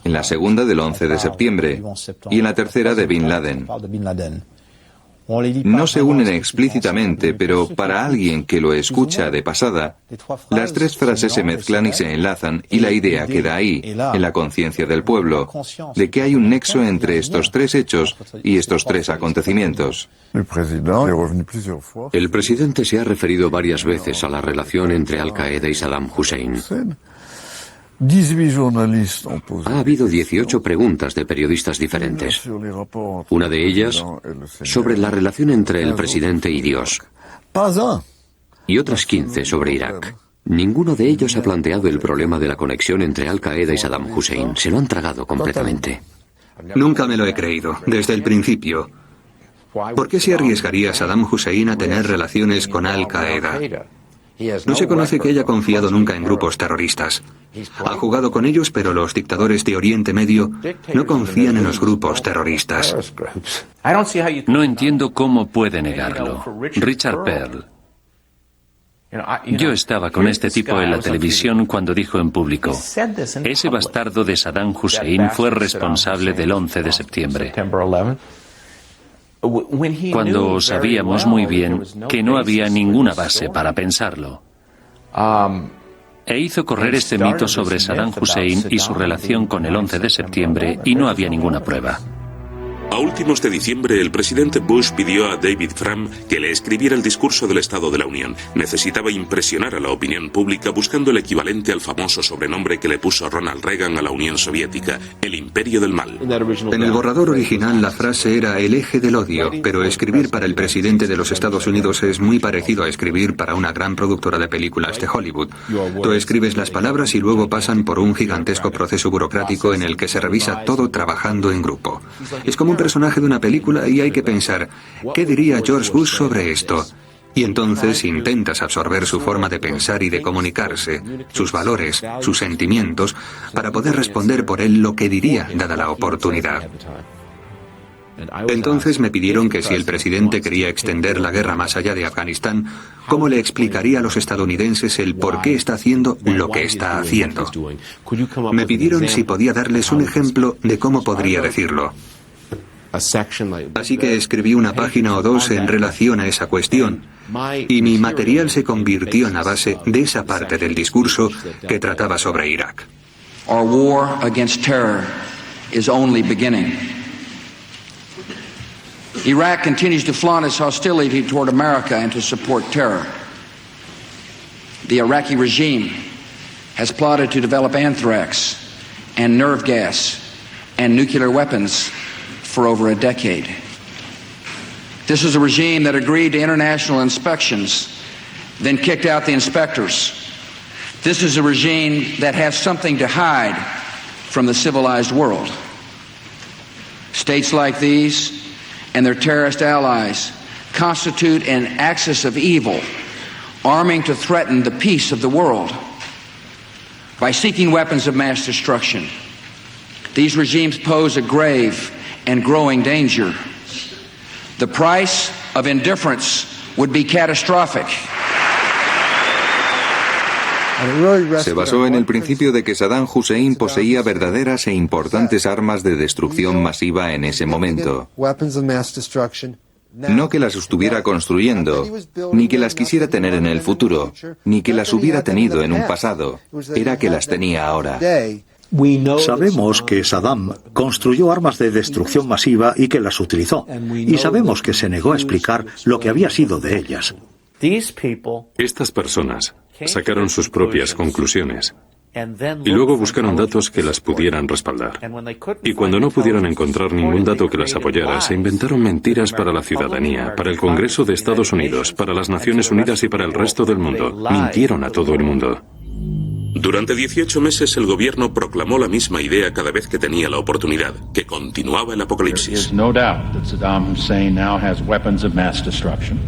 en la segunda del 11 de septiembre y en la tercera de Bin Laden. No se unen explícitamente, pero para alguien que lo escucha de pasada, las tres frases se mezclan y se enlazan y la idea queda ahí, en la conciencia del pueblo, de que hay un nexo entre estos tres hechos y estos tres acontecimientos. El presidente se ha referido varias veces a la relación entre Al-Qaeda y Saddam Hussein. Ha habido 18 preguntas de periodistas diferentes. Una de ellas sobre la relación entre el presidente y Dios. Y otras 15 sobre Irak. Ninguno de ellos ha planteado el problema de la conexión entre Al-Qaeda y Saddam Hussein. Se lo han tragado completamente. Nunca me lo he creído, desde el principio. ¿Por qué se arriesgaría Saddam Hussein a tener relaciones con Al-Qaeda? No se conoce que haya confiado nunca en grupos terroristas. Ha jugado con ellos, pero los dictadores de Oriente Medio no confían en los grupos terroristas. No entiendo cómo puede negarlo. Richard Perle. Yo estaba con este tipo en la televisión cuando dijo en público: ese bastardo de Saddam Hussein fue responsable del 11 de septiembre. Cuando sabíamos muy bien que no había ninguna base para pensarlo. E hizo correr este mito sobre Saddam Hussein y su relación con el 11 de septiembre y no había ninguna prueba. A últimos de diciembre, el presidente Bush pidió a David Frum que le escribiera el discurso del Estado de la Unión. Necesitaba impresionar a la opinión pública buscando el equivalente al famoso sobrenombre que le puso Ronald Reagan a la Unión Soviética, el imperio del mal. En el borrador original la frase era el eje del odio, pero escribir para el presidente de los Estados Unidos es muy parecido a escribir para una gran productora de películas de Hollywood. Tú escribes las palabras y luego pasan por un gigantesco proceso burocrático en el que se revisa todo trabajando en grupo. Es como un personaje de una película y hay que pensar, ¿qué diría George Bush sobre esto? Y entonces intentas absorber su forma de pensar y de comunicarse, sus valores, sus sentimientos, para poder responder por él lo que diría dada la oportunidad. Entonces me pidieron que si el presidente quería extender la guerra más allá de Afganistán, ¿cómo le explicaría a los estadounidenses el por qué está haciendo lo que está haciendo? Me pidieron si podía darles un ejemplo de cómo podría decirlo. Así que escribí una página o dos en relación a esa cuestión, y mi material se convirtió en la base de esa parte del discurso que trataba sobre Irak. Our war against terror is only beginning. Iraq continues to flaunt its hostility toward America and to support terror. The Iraqi regime has plotted to develop anthrax and nerve gas and nuclear weapons for over a decade. This is a regime that agreed to international inspections, then kicked out the inspectors. This is a regime that has something to hide from the civilized world. States like these and their terrorist allies constitute an axis of evil, arming to threaten the peace of the world. By seeking weapons of mass destruction, these regimes pose a grave and growing danger. The price of indifference would be catastrophic. Se basó en el principio de que Saddam Hussein poseía verdaderas e importantes armas de destrucción masiva en ese momento. No que las estuviera construyendo, ni que las quisiera tener en el futuro, ni que las hubiera tenido en un pasado. Era que las tenía ahora. Sabemos que Saddam construyó armas de destrucción masiva y que las utilizó. Y sabemos que se negó a explicar lo que había sido de ellas. Estas personas sacaron sus propias conclusiones y luego buscaron datos que las pudieran respaldar. Y cuando no pudieron encontrar ningún dato que las apoyara, se inventaron mentiras para la ciudadanía, para el Congreso de Estados Unidos, para las Naciones Unidas y para el resto del mundo. Mintieron a todo el mundo. Durante 18 meses el gobierno proclamó la misma idea cada vez que tenía la oportunidad, que continuaba el apocalipsis. There is no doubt that Saddam Hussein now has weapons of mass destruction.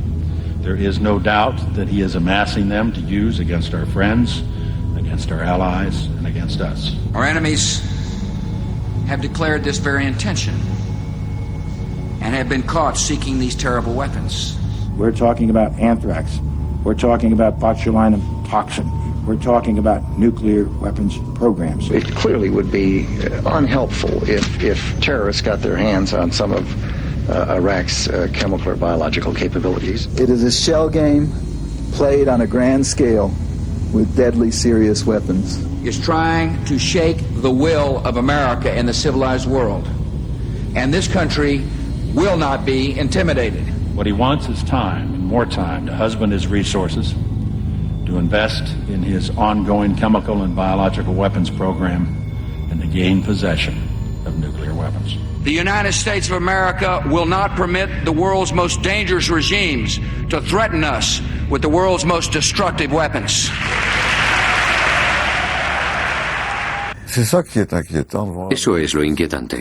There is no doubt that he is amassing them to use against our friends, against our allies, and against us. Our enemies have declared this very intention and have been caught seeking these terrible weapons. We're talking about anthrax. We're talking about botulinum toxin. We're talking about nuclear weapons programs. It clearly would be unhelpful if terrorists got their hands on some of Iraq's chemical or biological capabilities. It is a shell game played on a grand scale with deadly serious weapons. Is trying to shake the will of America and the civilized world. And this country will not be intimidated. What he wants is time, and more time, to husband his resources, to invest in his ongoing chemical and biological weapons program, and to gain possession of nuclear weapons. The United States of America will not permit the world's most dangerous regimes to threaten us with the world's most destructive weapons. Eso es lo inquietante.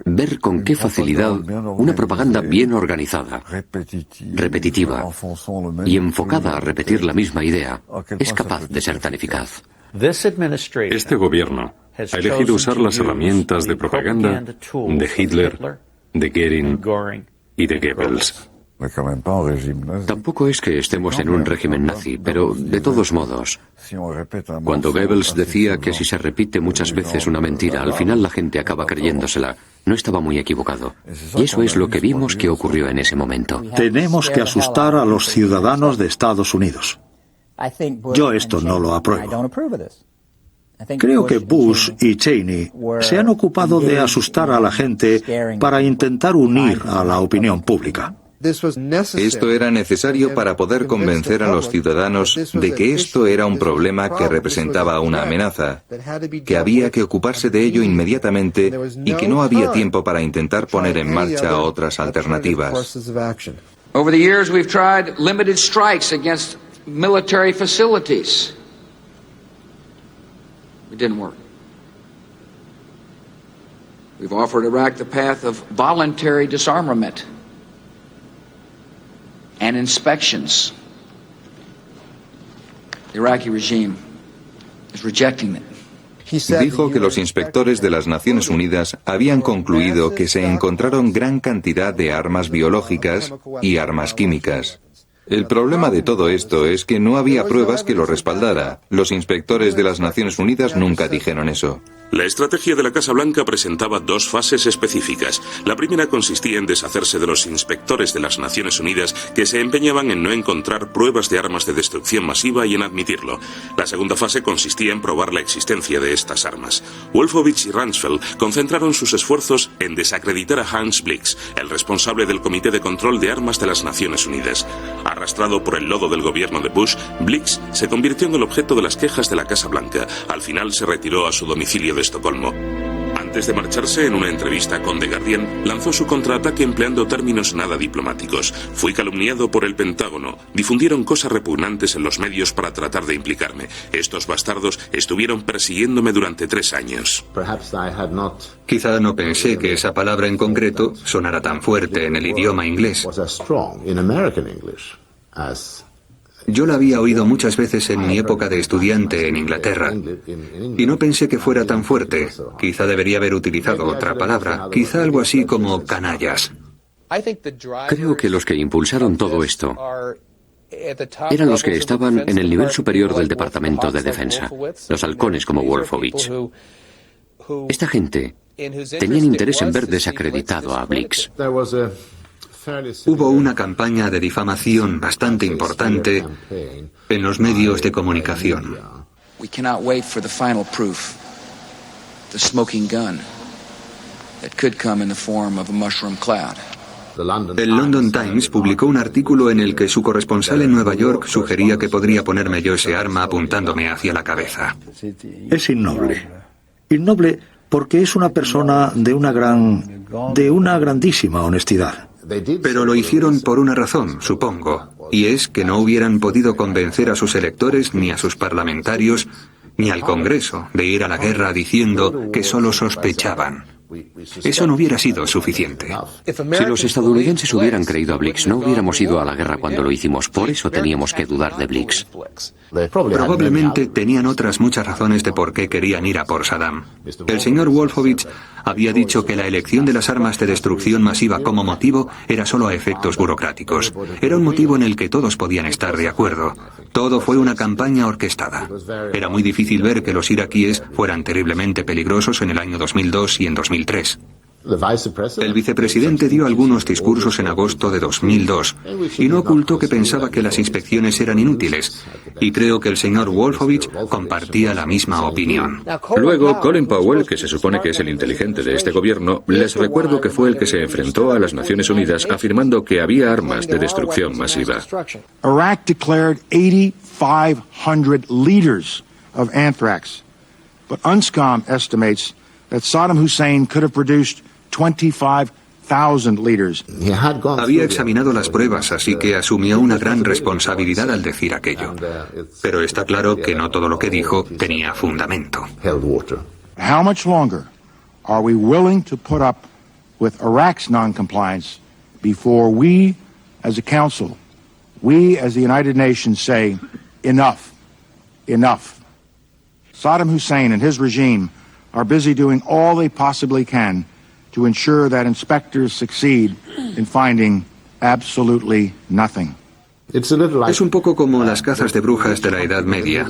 Ver con qué facilidad una propaganda bien organizada, repetitiva y enfocada a repetir la misma idea es capaz de ser tan eficaz. Este gobierno ha elegido usar las herramientas de propaganda de Hitler, de Goering y de Goebbels. Tampoco es que estemos en un régimen nazi, pero de todos modos, cuando Goebbels decía que si se repite muchas veces una mentira, al final la gente acaba creyéndosela, no estaba muy equivocado. Y eso es lo que vimos que ocurrió en ese momento. Tenemos que asustar a los ciudadanos de Estados Unidos. Yo esto no lo apruebo. Creo que Bush y Cheney se han ocupado de asustar a la gente para intentar unir a la opinión pública. Esto era necesario para poder convencer a los ciudadanos de que esto era un problema que representaba una amenaza, que había que ocuparse de ello inmediatamente y que no había tiempo para intentar poner en marcha otras alternativas. Over the years we've tried limited strikes against military facilities. It didn't work. We've offered Iraq the path of voluntary disarmament and inspections. The Iraqi regime is rejecting it. Dijo que los inspectores de las Naciones Unidas habían concluido que se encontraron gran cantidad de armas biológicas y armas químicas. El problema de todo esto es que no había pruebas que lo respaldara. Los inspectores de las Naciones Unidas nunca dijeron eso. La estrategia de la Casa Blanca presentaba dos fases específicas. La primera consistía en deshacerse de los inspectores de las Naciones Unidas que se empeñaban en no encontrar pruebas de armas de destrucción masiva y en admitirlo. La segunda fase consistía en probar la existencia de estas armas. Wolfowitz y Rumsfeld concentraron sus esfuerzos en desacreditar a Hans Blix, el responsable del Comité de Control de Armas de las Naciones Unidas. Arrastrado por el lodo del gobierno de Bush, Blix se convirtió en el objeto de las quejas de la Casa Blanca. Al final se retiró a su domicilio de Estocolmo. Antes de marcharse, en una entrevista con The Guardian, lanzó su contraataque empleando términos nada diplomáticos. Fui calumniado por el Pentágono. Difundieron cosas repugnantes en los medios para tratar de implicarme. Estos bastardos estuvieron persiguiéndome durante 3 años. Quizá no pensé que esa palabra en concreto sonara tan fuerte en el idioma inglés. Yo la había oído muchas veces en mi época de estudiante en Inglaterra y no pensé que fuera tan fuerte. Quizá debería haber utilizado otra palabra, quizá algo así como canallas. Creo que los que impulsaron todo esto Eran los que estaban en el nivel superior del Departamento de Defensa, los halcones como Wolfowitz. Esta gente tenían interés en ver desacreditado a Blix. Hubo una campaña de difamación bastante importante en los medios de comunicación. We cannot wait for the final proof, the smoking gun that could come in the form of a mushroom cloud. El London Times publicó un artículo en el que su corresponsal en Nueva York sugería que podría ponerme yo ese arma apuntándome hacia la cabeza. Es innoble. Innoble porque es una persona de una grandísima honestidad. Pero lo hicieron por una razón, supongo, y es que no hubieran podido convencer a sus electores ni a sus parlamentarios ni al Congreso de ir a la guerra diciendo que solo sospechaban. Eso no hubiera sido suficiente. Si los estadounidenses hubieran creído a Blix, no hubiéramos ido a la guerra cuando lo hicimos. Por eso teníamos que dudar de Blix. Probablemente tenían otras muchas razones de por qué querían ir a por Saddam. El señor Wolfowitz había dicho que la elección de las armas de destrucción masiva como motivo era solo a efectos burocráticos. Era un motivo en el que todos podían estar de acuerdo. Todo fue una campaña orquestada. Era muy difícil ver que los iraquíes fueran terriblemente peligrosos en el año 2002 y en 2003. El vicepresidente dio algunos discursos en agosto de 2002 y no ocultó que pensaba que las inspecciones eran inútiles, y creo que el señor Wolfowitz compartía la misma opinión. Luego, Colin Powell, que se supone que es el inteligente de este gobierno, les recuerdo que fue el que se enfrentó a las Naciones Unidas afirmando que había armas de destrucción masiva. Iraq declared 8,500 liters of anthrax, but UNSCOM estimates that Saddam Hussein could have produced 25,000 liters. Había examinado las pruebas, así que asumió una gran responsabilidad al decir aquello. Pero está claro que no todo lo que dijo tenía fundamento. How much longer are we willing to put up with Iraq's non-compliance before we, as a council, we as the United Nations say, enough, enough? Saddam Hussein and his regime are busy doing all they possibly can to ensure that inspectors succeed in finding absolutely nothing. Es un poco como las cazas de brujas de la Edad Media.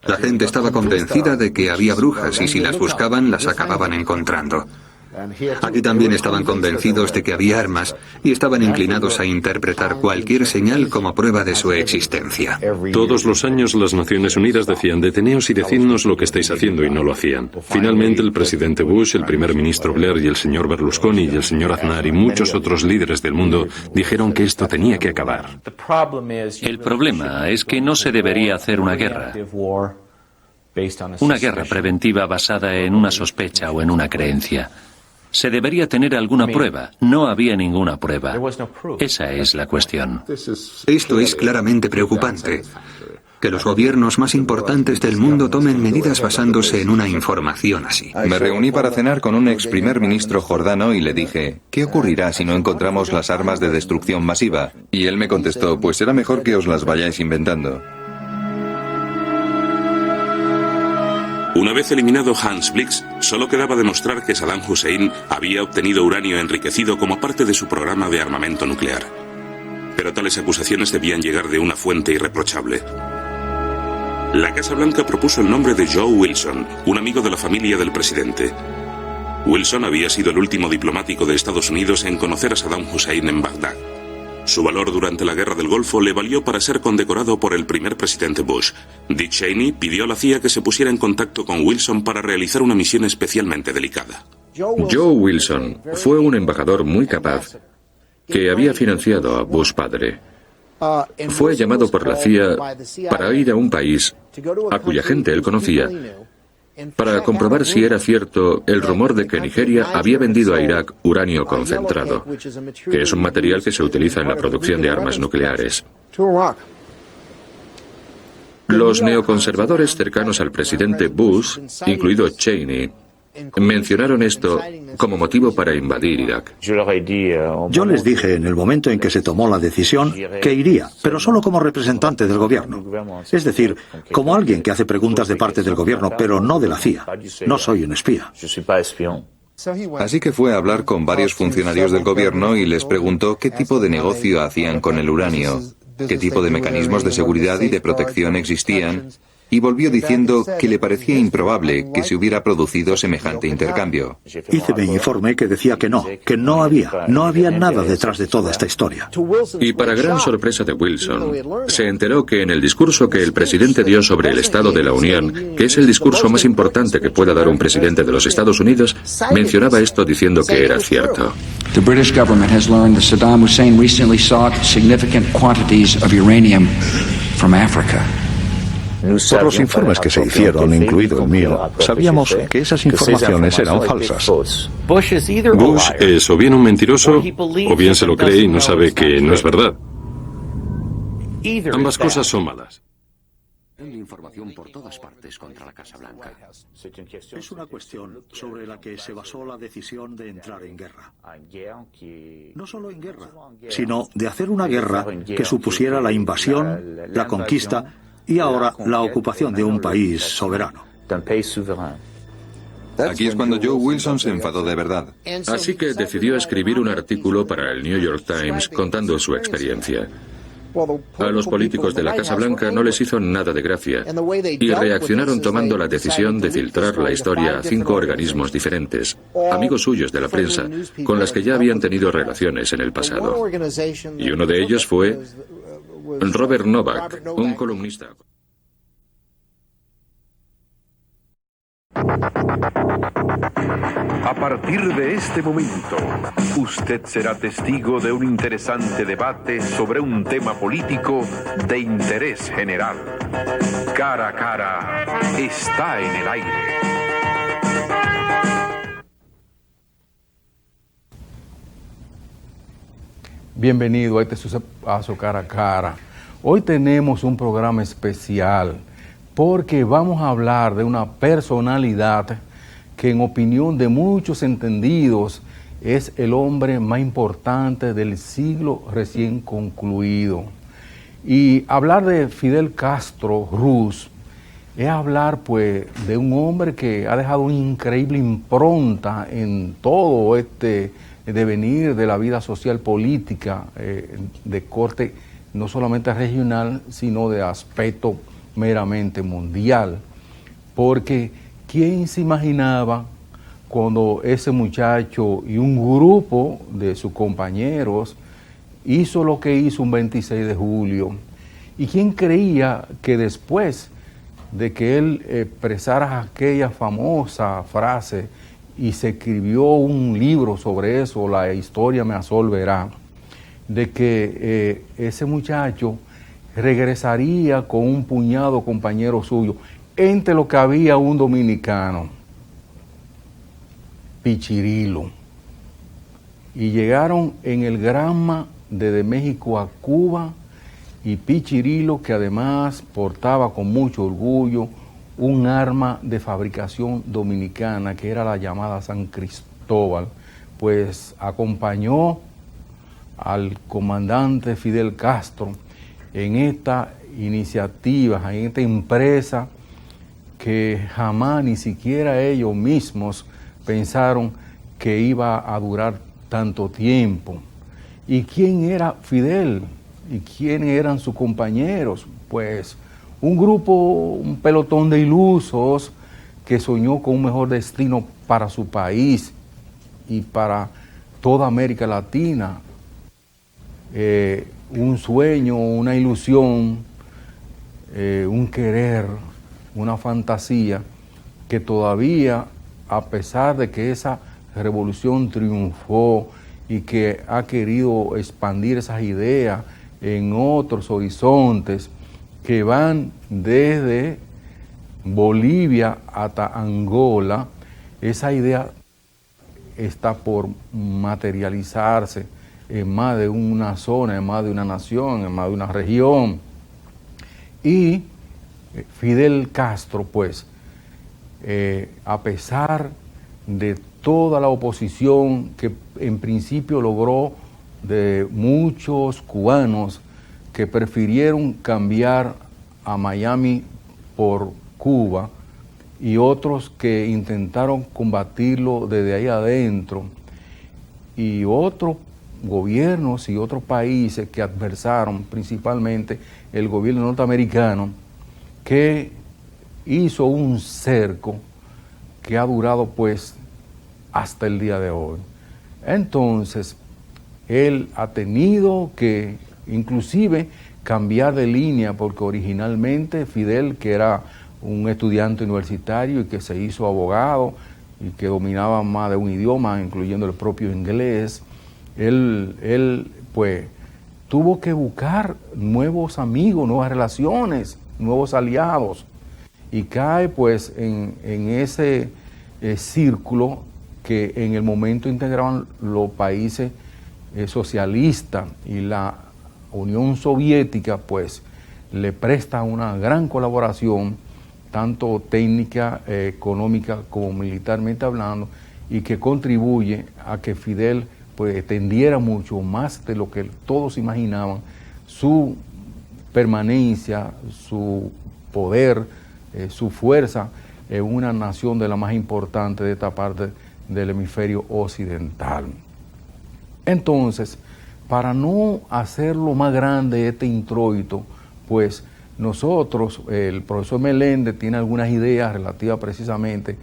La gente estaba convencida de que había brujas y si las buscaban las acababan encontrando. Aquí también estaban convencidos de que había armas y estaban inclinados a interpretar cualquier señal como prueba de su existencia. Todos los años las Naciones Unidas decían: deteneos y decidnos lo que estáis haciendo, y no lo hacían. Finalmente el presidente Bush, el primer ministro Blair y el señor Berlusconi y el señor Aznar y muchos otros líderes del mundo dijeron que esto tenía que acabar. El problema es que no se debería hacer una guerra. Una guerra preventiva basada en una sospecha o en una creencia. Se debería tener alguna prueba. No había ninguna prueba. Esa es la cuestión. Esto es claramente preocupante. Que los gobiernos más importantes del mundo tomen medidas basándose en una información así. Me reuní para cenar con un ex primer ministro jordano y le dije: ¿qué ocurrirá si no encontramos las armas de destrucción masiva? Y él me contestó: pues será mejor que os las vayáis inventando. Una vez eliminado Hans Blix, solo quedaba demostrar que Saddam Hussein había obtenido uranio enriquecido como parte de su programa de armamento nuclear. Pero tales acusaciones debían llegar de una fuente irreprochable. La Casa Blanca propuso el nombre de Joe Wilson, un amigo de la familia del presidente. Wilson había sido el último diplomático de Estados Unidos en conocer a Saddam Hussein en Bagdad. Su valor durante la Guerra del Golfo le valió para ser condecorado por el primer presidente Bush. Dick Cheney pidió a la CIA que se pusiera en contacto con Wilson para realizar una misión especialmente delicada. Joe Wilson fue un embajador muy capaz que había financiado a Bush padre. Fue llamado por la CIA para ir a un país a cuya gente él conocía para comprobar si era cierto el rumor de que Nigeria había vendido a Irak uranio concentrado, que es un material que se utiliza en la producción de armas nucleares. Los neoconservadores cercanos al presidente Bush, incluido Cheney, mencionaron esto como motivo para invadir Irak. Yo les dije en el momento en que se tomó la decisión que iría, pero solo como representante del gobierno. Es decir, como alguien que hace preguntas de parte del gobierno, pero no de la CIA. No soy un espía. Así que fue a hablar con varios funcionarios del gobierno y les preguntó qué tipo de negocio hacían con el uranio. qué tipo de mecanismos de seguridad y de protección existían, y volvió diciendo que le parecía improbable que se hubiera producido semejante intercambio. Hice mi informe que decía que no había nada detrás de toda esta historia. Y para gran sorpresa de Wilson, se enteró que en el discurso que el presidente dio sobre el Estado de la Unión, que es el discurso más importante que pueda dar un presidente de los Estados Unidos, mencionaba esto diciendo que era cierto. The British government has learned that Saddam Hussein recently sought significant quantities of uranium from Africa. Por los informes que se hicieron, incluido el mío, sabíamos que esas informaciones eran falsas. Bush es o bien un mentiroso o bien se lo cree y no sabe que no es verdad. Ambas cosas son malas. Hay información por todas partes contra la Casa Blanca. Es una cuestión sobre la que se basó la decisión de entrar en guerra. No solo en guerra, sino de hacer una guerra que supusiera la invasión, la conquista y ahora la ocupación de un país soberano. Aquí es cuando Joe Wilson se enfadó de verdad. Así que decidió escribir un artículo para el New York Times contando su experiencia. A los políticos de la Casa Blanca no les hizo nada de gracia y reaccionaron tomando la decisión de filtrar la historia a 5 organismos diferentes, amigos suyos de la prensa, con las que ya habían tenido relaciones en el pasado. Y uno de ellos fue Robert Novak, un columnista. A partir de este momento, usted será testigo de un interesante debate sobre un tema político de interés general. Cara a cara está en el aire. Bienvenido a este su espacio Cara a Cara. Hoy tenemos un programa especial porque vamos a hablar de una personalidad que en opinión de muchos entendidos es el hombre más importante del siglo recién concluido. Y hablar de Fidel Castro Ruz es hablar pues de un hombre que ha dejado una increíble impronta en todo este devenir de la vida social política de corte no solamente regional, sino de aspecto meramente mundial. Porque ¿quién se imaginaba cuando ese muchacho y un grupo de sus compañeros hizo lo que hizo un 26 de julio? ¿Y quién creía que después de que él expresara aquella famosa frase y se escribió un libro sobre eso, La historia me absolverá, de que ese muchacho regresaría con un puñado de compañeros suyos, entre lo que había un dominicano, Pichirilo, y llegaron en el Granma desde México a Cuba, y Pichirilo, que además portaba con mucho orgullo un arma de fabricación dominicana, que era la llamada San Cristóbal, pues acompañó al comandante Fidel Castro en esta iniciativa, en esta empresa que jamás ni siquiera ellos mismos pensaron que iba a durar tanto tiempo. ¿Y quién era Fidel? ¿Y quiénes eran sus compañeros? Pues un grupo, un pelotón de ilusos que soñó con un mejor destino para su país y para toda América Latina. Un sueño, una ilusión, un querer, una fantasía que todavía, a pesar de que esa revolución triunfó y que ha querido expandir esas ideas en otros horizontes que van desde Bolivia hasta Angola, esa idea está por materializarse en más de una zona, en más de una nación, en más de una región. Y Fidel Castro, pues, a pesar de toda la oposición que en principio logró de muchos cubanos que prefirieron cambiar a Miami por Cuba y otros que intentaron combatirlo desde ahí adentro y otros gobiernos y otros países que adversaron, principalmente el gobierno norteamericano, que hizo un cerco que ha durado pues hasta el día de hoy. Entonces, él ha tenido que inclusive cambiar de línea, porque originalmente Fidel, que era un estudiante universitario y que se hizo abogado y que dominaba más de un idioma, incluyendo el propio inglés, él pues tuvo que buscar nuevos amigos, nuevas relaciones, nuevos aliados, y cae pues en ese círculo que en el momento integraban los países socialistas, y la Unión Soviética pues le presta una gran colaboración, tanto técnica, económica como militarmente hablando, y que contribuye a que Fidel pues extendiera mucho más de lo que todos imaginaban su permanencia, su poder, su fuerza en una nación de la más importante de esta parte del hemisferio occidental. Entonces, para no hacerlo más grande este introito, pues nosotros, el profesor Meléndez tiene algunas ideas relativas precisamente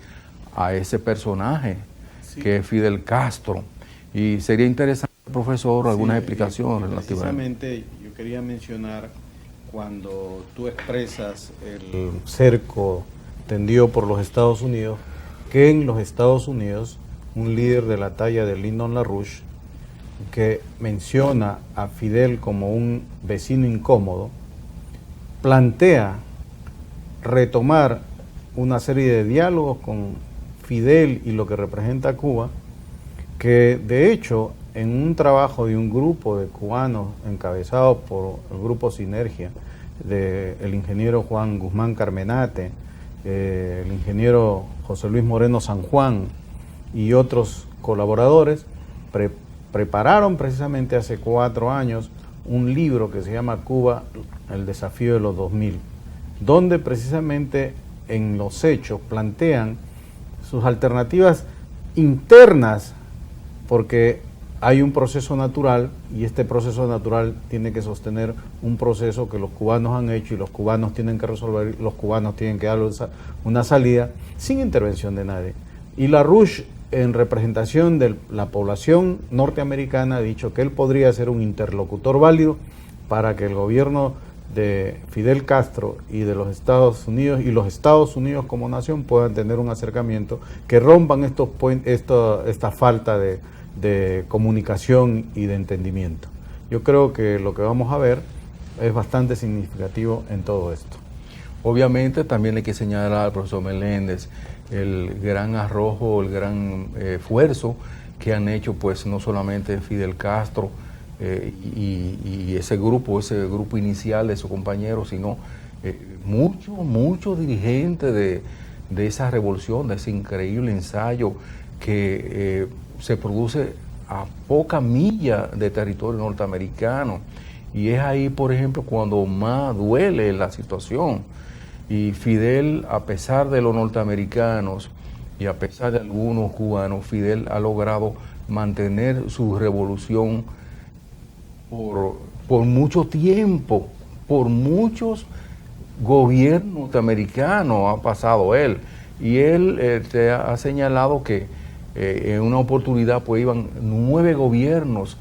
a ese personaje, sí, que es Fidel Castro, y sería interesante, profesor, algunas explicaciones relativas. Precisamente yo quería mencionar cuando tú expresas el cerco tendido por los Estados Unidos, que en los Estados Unidos un líder de la talla de Lyndon LaRouche, que menciona a Fidel como un vecino incómodo, plantea retomar una serie de diálogos con Fidel y lo que representa Cuba, que de hecho en un trabajo de un grupo de cubanos encabezado por el grupo Sinergia, del ingeniero Juan Guzmán Carmenate, el ingeniero José Luis Moreno San Juan y otros colaboradores, prepararon precisamente hace 4 años un libro que se llama Cuba, el desafío de los 2000, donde precisamente en los hechos plantean sus alternativas internas, porque hay un proceso natural y este proceso natural tiene que sostener un proceso que los cubanos han hecho y los cubanos tienen que resolver, los cubanos tienen que darle una salida sin intervención de nadie. Y LaRouche, en representación de la población norteamericana, ha dicho que él podría ser un interlocutor válido para que el gobierno de Fidel Castro y de los Estados Unidos y los Estados Unidos como nación puedan tener un acercamiento que rompan esta falta de comunicación y de entendimiento. Yo creo que lo que vamos a ver es bastante significativo en todo esto. Obviamente también hay que señalar al profesor Meléndez el gran arrojo, el gran esfuerzo que han hecho pues no solamente Fidel Castro y ese grupo inicial de sus compañeros, sino muchos dirigentes de esa revolución, de ese increíble ensayo que se produce a poca milla de territorio norteamericano, y es ahí, por ejemplo, cuando más duele la situación. Y Fidel, a pesar de los norteamericanos y a pesar de algunos cubanos, Fidel ha logrado mantener su revolución por mucho tiempo, por muchos gobiernos norteamericanos ha pasado él. Y él te ha señalado que en una oportunidad pues iban 9 gobiernos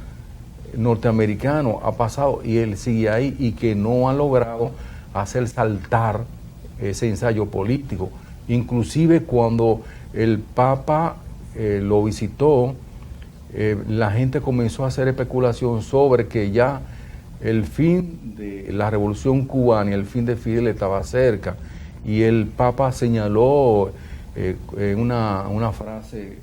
norteamericanos, ha pasado, y él sigue ahí, y que no ha logrado hacer saltar ese ensayo político. Inclusive cuando el Papa lo visitó, la gente comenzó a hacer especulación sobre que ya el fin de la revolución cubana y el fin de Fidel estaba cerca, y el Papa señaló en una frase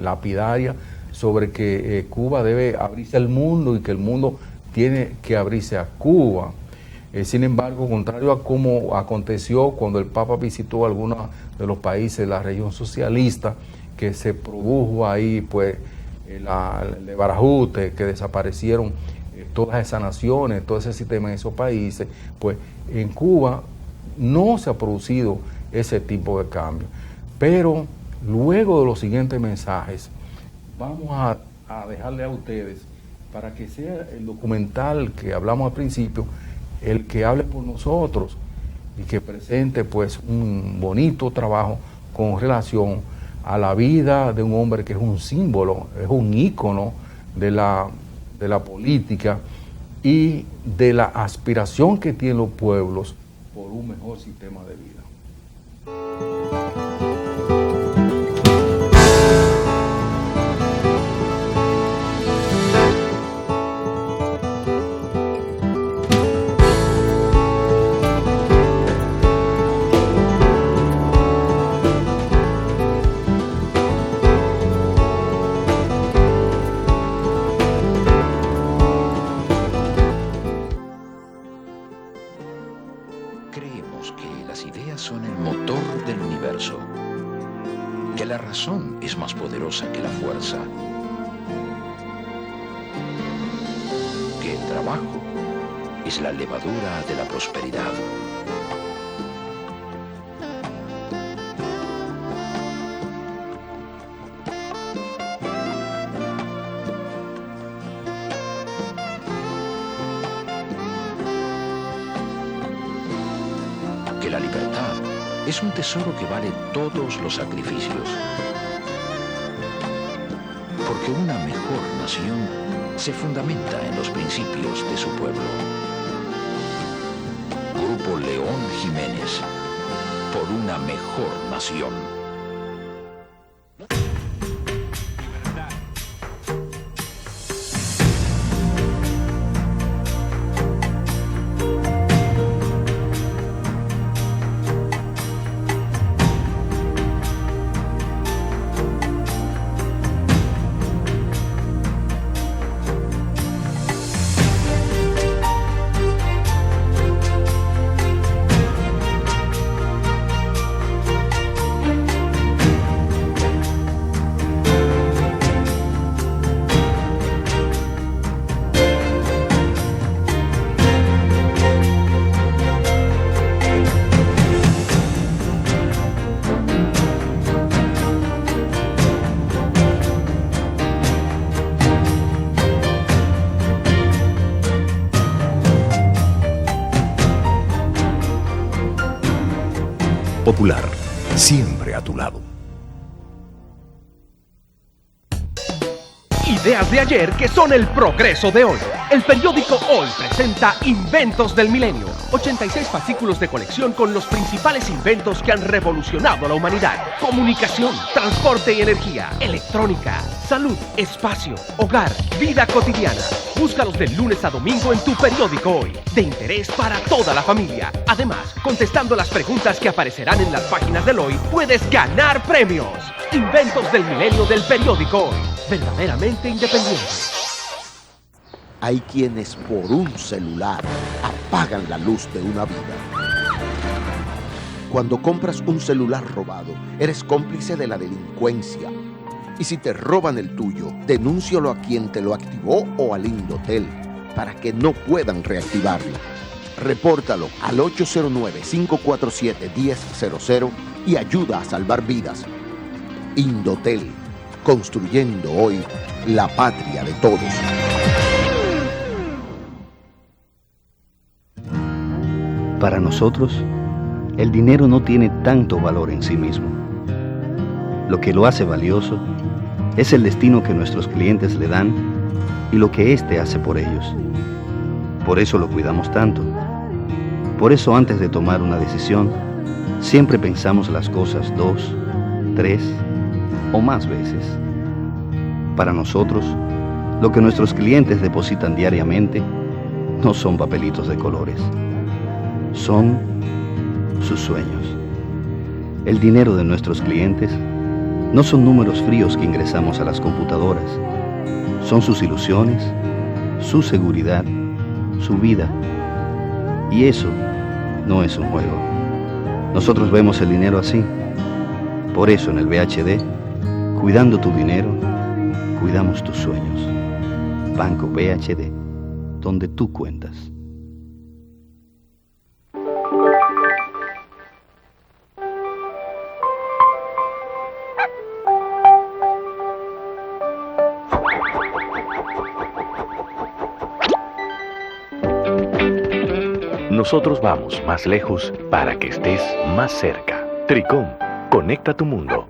lapidaria sobre que Cuba debe abrirse al mundo y que el mundo tiene que abrirse a Cuba. Sin embargo, contrario a cómo aconteció cuando el Papa visitó algunos de los países de la región socialista, que se produjo ahí pues el de Barajute, que desaparecieron todas esas naciones, todo ese sistema en esos países, pues en Cuba no se ha producido ese tipo de cambio. Pero luego de los siguientes mensajes, vamos a dejarle a ustedes para que sea el documental que hablamos al principio el que hable por nosotros y que presente pues un bonito trabajo con relación a la vida de un hombre que es un símbolo, es un ícono de la política y de la aspiración que tienen los pueblos por un mejor sistema de vida. Creemos que las ideas son el motor del universo, que la razón es más poderosa que la fuerza, que el trabajo es la levadura de la prosperidad. Que la libertad es un tesoro que vale todos los sacrificios. Porque una mejor nación se fundamenta en los principios de su pueblo. Grupo León Jiménez, por una mejor nación. Popular, siempre a tu lado. Ideas de ayer que son el progreso de hoy. El periódico Hoy presenta Inventos del Milenio. 86 fascículos de colección con los principales inventos que han revolucionado a la humanidad. Comunicación, transporte y energía, electrónica, salud, espacio, hogar, vida cotidiana. Búscalos de lunes a domingo en tu periódico Hoy. De interés para toda la familia. Además, contestando las preguntas que aparecerán en las páginas del Hoy, puedes ganar premios. Inventos del Milenio del periódico Hoy. Verdaderamente independiente. Hay quienes por un celular apagan la luz de una vida. Cuando compras un celular robado, eres cómplice de la delincuencia. Y si te roban el tuyo, denúncialo a quien te lo activó o al Indotel, para que no puedan reactivarlo. Repórtalo al 809-547-1000 y ayuda a salvar vidas. Indotel, construyendo hoy la patria de todos. Para nosotros, el dinero no tiene tanto valor en sí mismo. Lo que lo hace valioso es el destino que nuestros clientes le dan y lo que éste hace por ellos. Por eso lo cuidamos tanto. Por eso antes de tomar una decisión, siempre pensamos las cosas 2, 3 o más veces. Para nosotros, lo que nuestros clientes depositan diariamente no son papelitos de colores. Son sus sueños. El dinero de nuestros clientes no son números fríos que ingresamos a las computadoras. Son sus ilusiones, su seguridad, su vida. Y eso no es un juego. Nosotros vemos el dinero así. Por eso en el BHD, cuidando tu dinero, cuidamos tus sueños. Banco BHD, donde tú cuentas. Nosotros vamos más lejos para que estés más cerca. Tricom, conecta tu mundo.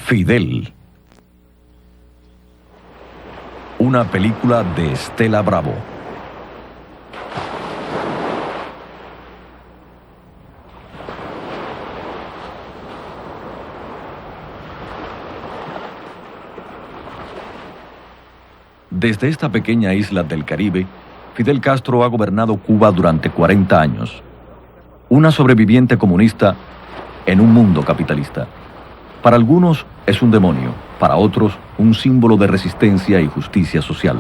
Fidel. Una película de Estela Bravo. Desde esta pequeña isla del Caribe, Fidel Castro ha gobernado Cuba durante 40 años. Una sobreviviente comunista en un mundo capitalista. Para algunos es un demonio, para otros un símbolo de resistencia y justicia social.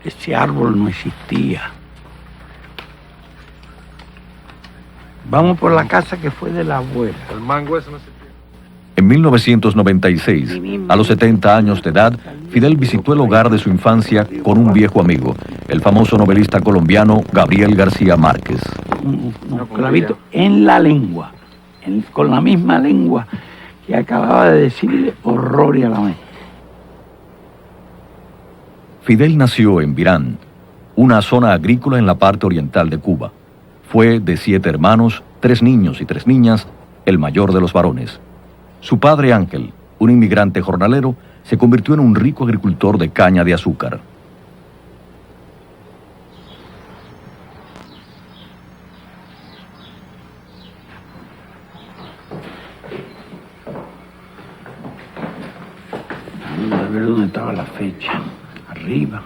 Ese árbol no existía. Vamos por la casa que fue de la abuela. El mango ese no se... En 1996, a los 70 años de edad, Fidel visitó el hogar de su infancia con un viejo amigo, el famoso novelista colombiano Gabriel García Márquez. Un clavito en la lengua, con la misma lengua que acababa de decirle horror y a la vez. Fidel nació en Virán, una zona agrícola en la parte oriental de Cuba. Fue de 7 hermanos, 3 niños y 3 niñas, el mayor de los varones. Su padre Ángel, un inmigrante jornalero, se convirtió en un rico agricultor de caña de azúcar. Vamos a ver dónde estaba la fecha. Arriba.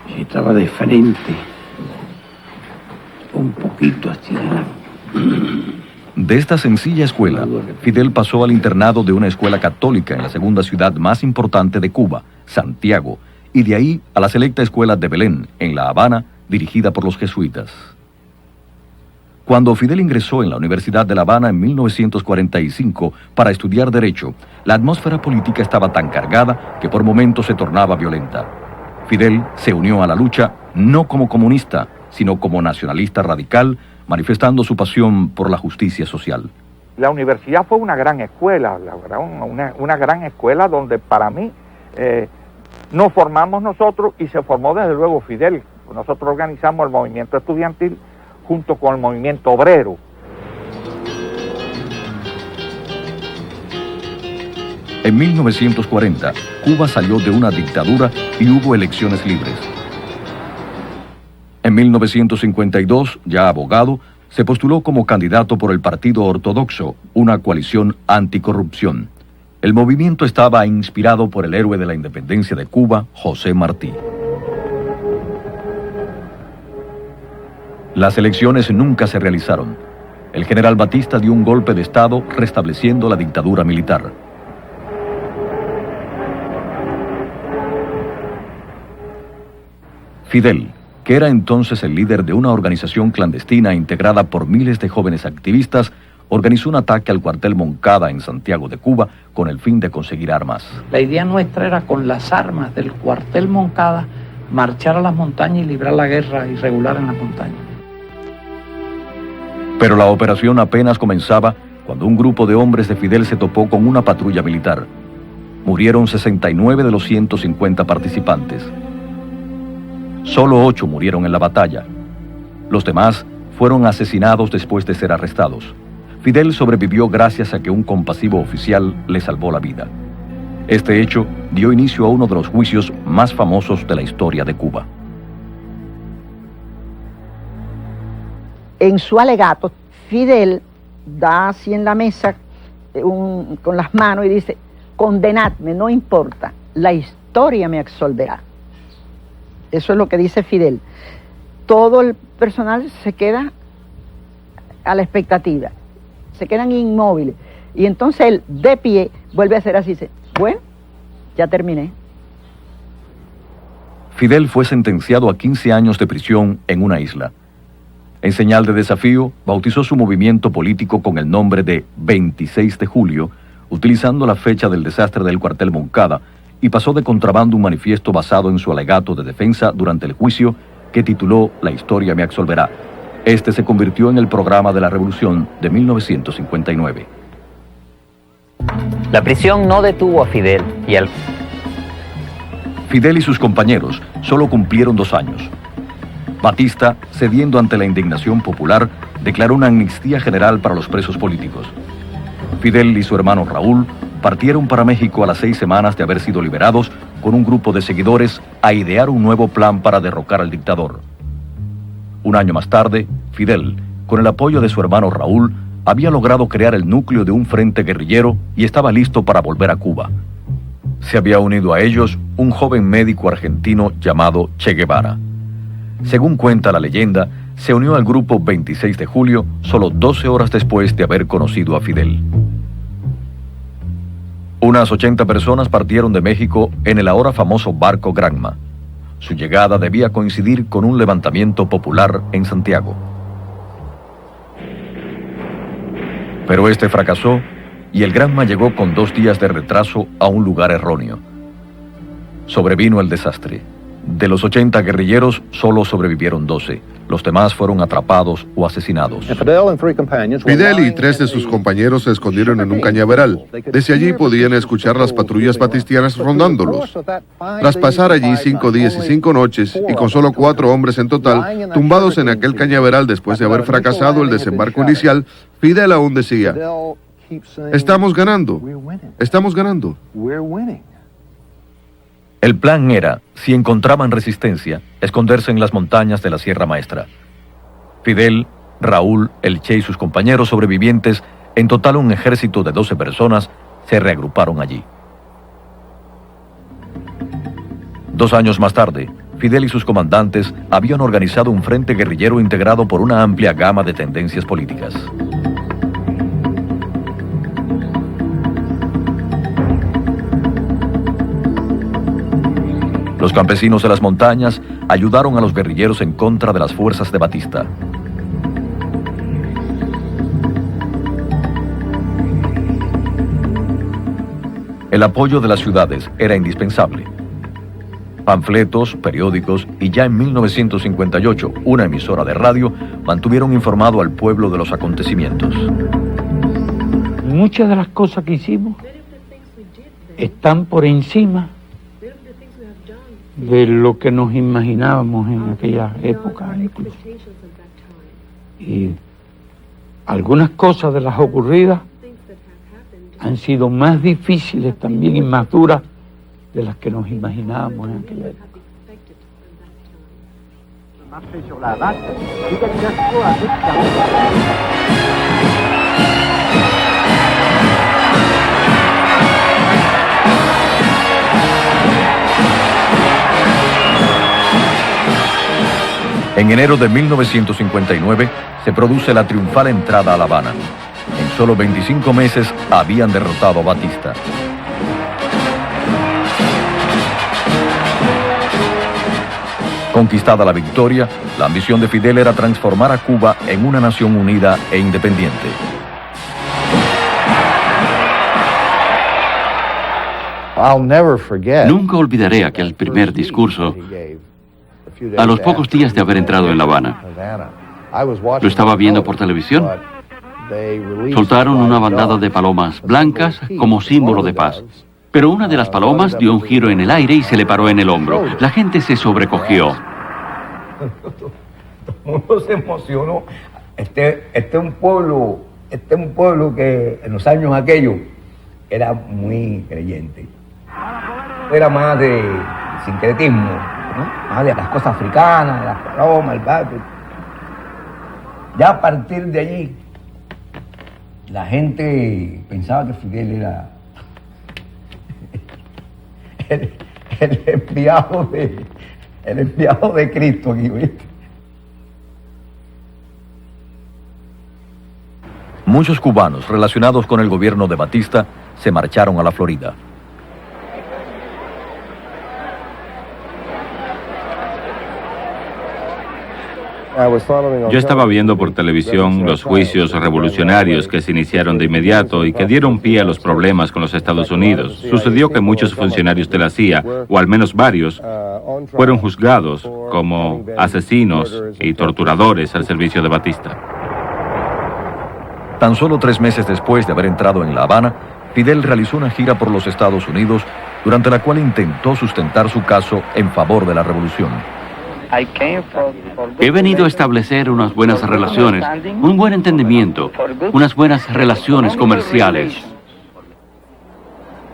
Si estaba de frente. Un poquito así. De esta sencilla escuela, Fidel pasó al internado de una escuela católica en la segunda ciudad más importante de Cuba, Santiago, y de ahí a la selecta escuela de Belén, en La Habana, dirigida por los jesuitas. Cuando Fidel ingresó en la Universidad de La Habana en 1945 para estudiar Derecho, la atmósfera política estaba tan cargada que por momentos se tornaba violenta. Fidel se unió a la lucha no como comunista, sino como nacionalista radical, manifestando su pasión por la justicia social. La universidad fue una gran escuela, una gran escuela donde para mí nos formamos nosotros y se formó desde luego Fidel. Nosotros organizamos el movimiento estudiantil junto con el movimiento obrero. En 1940, Cuba salió de una dictadura y hubo elecciones libres. En 1952, ya abogado, se postuló como candidato por el Partido Ortodoxo, una coalición anticorrupción. El movimiento estaba inspirado por el héroe de la independencia de Cuba, José Martí. Las elecciones nunca se realizaron. El general Batista dio un golpe de Estado restableciendo la dictadura militar. Fidel, que era entonces el líder de una organización clandestina integrada por miles de jóvenes activistas, organizó un ataque al cuartel Moncada en Santiago de Cuba con el fin de conseguir armas. La idea nuestra era con las armas del cuartel Moncada marchar a las montañas y librar la guerra irregular en las montañas. Pero la operación apenas comenzaba cuando un grupo de hombres de Fidel se topó con una patrulla militar. Murieron 69 de los 150 participantes. Solo 8 murieron en la batalla. Los demás fueron asesinados después de ser arrestados. Fidel sobrevivió gracias a que un compasivo oficial le salvó la vida. Este hecho dio inicio a uno de los juicios más famosos de la historia de Cuba. En su alegato, Fidel da así en la mesa con las manos y dice: condenadme, no importa, la historia me absolverá. Eso es lo que dice Fidel. Todo el personal se queda a la expectativa, se quedan inmóviles. Y entonces él, de pie, vuelve a hacer así, dice, bueno, ya terminé. Fidel fue sentenciado a 15 años de prisión en una isla. En señal de desafío, bautizó su movimiento político con el nombre de 26 de julio, utilizando la fecha del desastre del cuartel Moncada, y pasó de contrabando un manifiesto basado en su alegato de defensa durante el juicio que tituló La historia me absolverá. Este se convirtió en el programa de la Revolución de 1959. La prisión no detuvo a Fidel y al... Fidel y sus compañeros solo cumplieron 2 años. Batista, cediendo ante la indignación popular, declaró una amnistía general para los presos políticos. Fidel y su hermano Raúl partieron para México a las 6 semanas de haber sido liberados con un grupo de seguidores a idear un nuevo plan para derrocar al dictador. Un año más tarde, Fidel, con el apoyo de su hermano Raúl, había logrado crear el núcleo de un frente guerrillero y estaba listo para volver a Cuba. Se había unido a ellos un joven médico argentino llamado Che Guevara. Según cuenta la leyenda, se unió al grupo 26 de julio solo 12 horas después de haber conocido a Fidel. Unas 80 personas partieron de México en el ahora famoso barco Granma. Su llegada debía coincidir con un levantamiento popular en Santiago. Pero este fracasó y el Granma llegó con 2 días de retraso a un lugar erróneo. Sobrevino el desastre. De los 80 guerrilleros, solo sobrevivieron 12. Los demás fueron atrapados o asesinados. Fidel y 3 de sus compañeros se escondieron en un cañaveral. Desde allí podían escuchar las patrullas batistianas rondándolos. Tras pasar allí 5 días y 5 noches, y con solo 4 hombres en total, tumbados en aquel cañaveral después de haber fracasado el desembarco inicial, Fidel aún decía, estamos ganando, estamos ganando. El plan era, si encontraban resistencia, esconderse en las montañas de la Sierra Maestra. Fidel, Raúl, el Che y sus compañeros sobrevivientes, en total un ejército de 12 personas, se reagruparon allí. 2 años más tarde, Fidel y sus comandantes habían organizado un frente guerrillero integrado por una amplia gama de tendencias políticas. Los campesinos de las montañas ayudaron a los guerrilleros en contra de las fuerzas de Batista. El apoyo de las ciudades era indispensable. Panfletos, periódicos y ya en 1958 una emisora de radio mantuvieron informado al pueblo de los acontecimientos. Muchas de las cosas que hicimos están por encima de lo que nos imaginábamos en aquella época incluso. Y algunas cosas de las ocurridas han sido más difíciles también y más duras de las que nos imaginábamos en aquella época. En enero de 1959 se produce la triunfal entrada a La Habana. En solo 25 meses habían derrotado a Batista. Conquistada la victoria, la ambición de Fidel era transformar a Cuba en una nación unida e independiente. Nunca olvidaré aquel primer discurso a los pocos días de haber entrado en La Habana. Lo estaba viendo por televisión. Soltaron una bandada de palomas blancas como símbolo de paz. Pero una de las palomas dio un giro en el aire y se le paró en el hombro. La gente se sobrecogió. Todo el mundo se emocionó. Este es un pueblo que en los años aquellos era muy creyente. Era más de sincretismo, ¿no? Más de las cosas africanas, de las palomas, el barco. Ya a partir de allí, la gente pensaba que Fidel el enviado de Cristo aquí, ¿viste? Muchos cubanos relacionados con el gobierno de Batista se marcharon a la Florida. Yo estaba viendo por televisión los juicios revolucionarios que se iniciaron de inmediato y que dieron pie a los problemas con los Estados Unidos. Sucedió que muchos funcionarios de la CIA, o al menos varios, fueron juzgados como asesinos y torturadores al servicio de Batista. Tan solo 3 meses después de haber entrado en La Habana, Fidel realizó una gira por los Estados Unidos, durante la cual intentó sustentar su caso en favor de la revolución. He venido a establecer unas buenas relaciones, un buen entendimiento, unas buenas relaciones comerciales.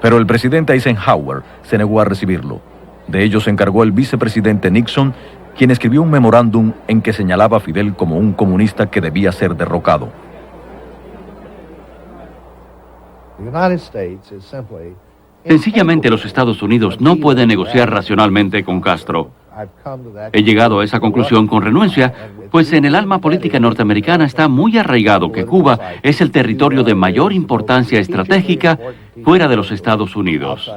Pero el presidente Eisenhower se negó a recibirlo. De ello se encargó el vicepresidente Nixon, quien escribió un memorándum en que señalaba a Fidel como un comunista que debía ser derrocado. Sencillamente los Estados Unidos no pueden negociar racionalmente con Castro. He llegado a esa conclusión con renuencia, pues en el alma política norteamericana está muy arraigado que Cuba es el territorio de mayor importancia estratégica fuera de los Estados Unidos.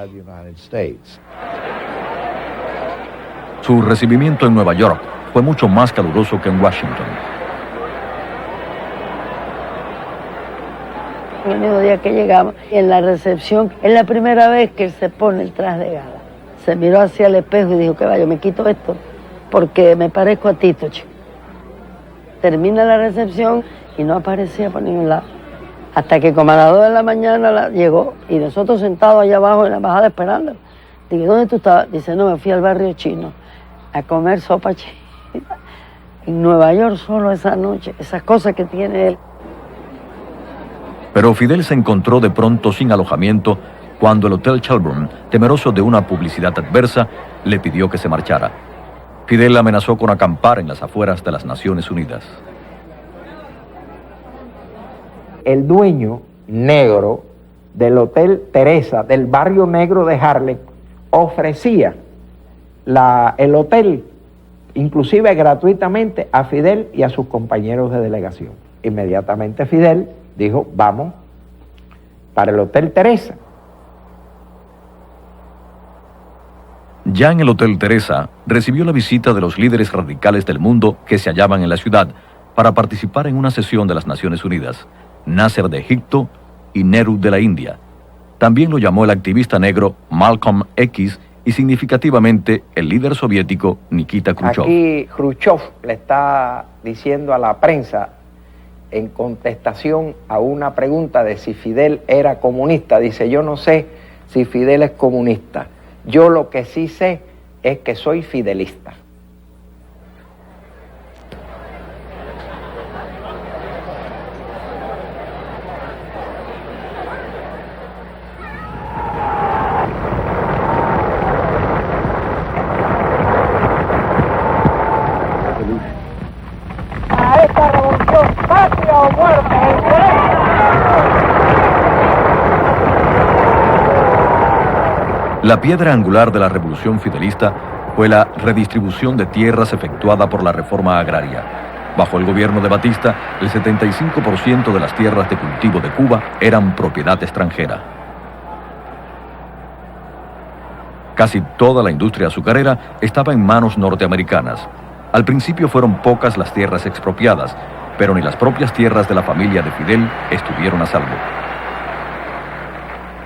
Su recibimiento en Nueva York fue mucho más caluroso que en Washington. El mismo día que llegamos, en la recepción, es la primera vez que él se pone el traje de gala. Se miró hacia el espejo y dijo, que vaya, me quito esto, porque me parezco a Tito, chico. Termina la recepción y no aparecía por ningún lado. Hasta que como a las 2 de la mañana llegó y nosotros sentados allá abajo en la embajada esperando. Digo, ¿dónde tú estabas? Dice, no, me fui al barrio chino a comer sopa china. En Nueva York solo esa noche, esas cosas que tiene él. Pero Fidel se encontró de pronto sin alojamiento cuando el Hotel Shelburne, temeroso de una publicidad adversa, le pidió que se marchara. Fidel amenazó con acampar en las afueras de las Naciones Unidas. El dueño negro del Hotel Teresa, del barrio negro de Harlem, ofrecía el hotel, inclusive gratuitamente, a Fidel y a sus compañeros de delegación. Inmediatamente Fidel dijo, vamos para el Hotel Teresa. Ya en el Hotel Teresa, recibió la visita de los líderes radicales del mundo que se hallaban en la ciudad para participar en una sesión de las Naciones Unidas, Nasser de Egipto y Nehru de la India. También lo llamó el activista negro Malcolm X y significativamente el líder soviético Nikita Khrushchev. Aquí Khrushchev le está diciendo a la prensa, en contestación a una pregunta de si Fidel era comunista, dice, yo no sé si Fidel es comunista. Yo lo que sí sé es que soy fidelista. A esta revolución, patria o muerte. La piedra angular de la revolución fidelista fue la redistribución de tierras efectuada por la reforma agraria. Bajo el gobierno de Batista, el 75% de las tierras de cultivo de Cuba eran propiedad extranjera. Casi toda la industria azucarera estaba en manos norteamericanas. Al principio fueron pocas las tierras expropiadas, pero ni las propias tierras de la familia de Fidel estuvieron a salvo.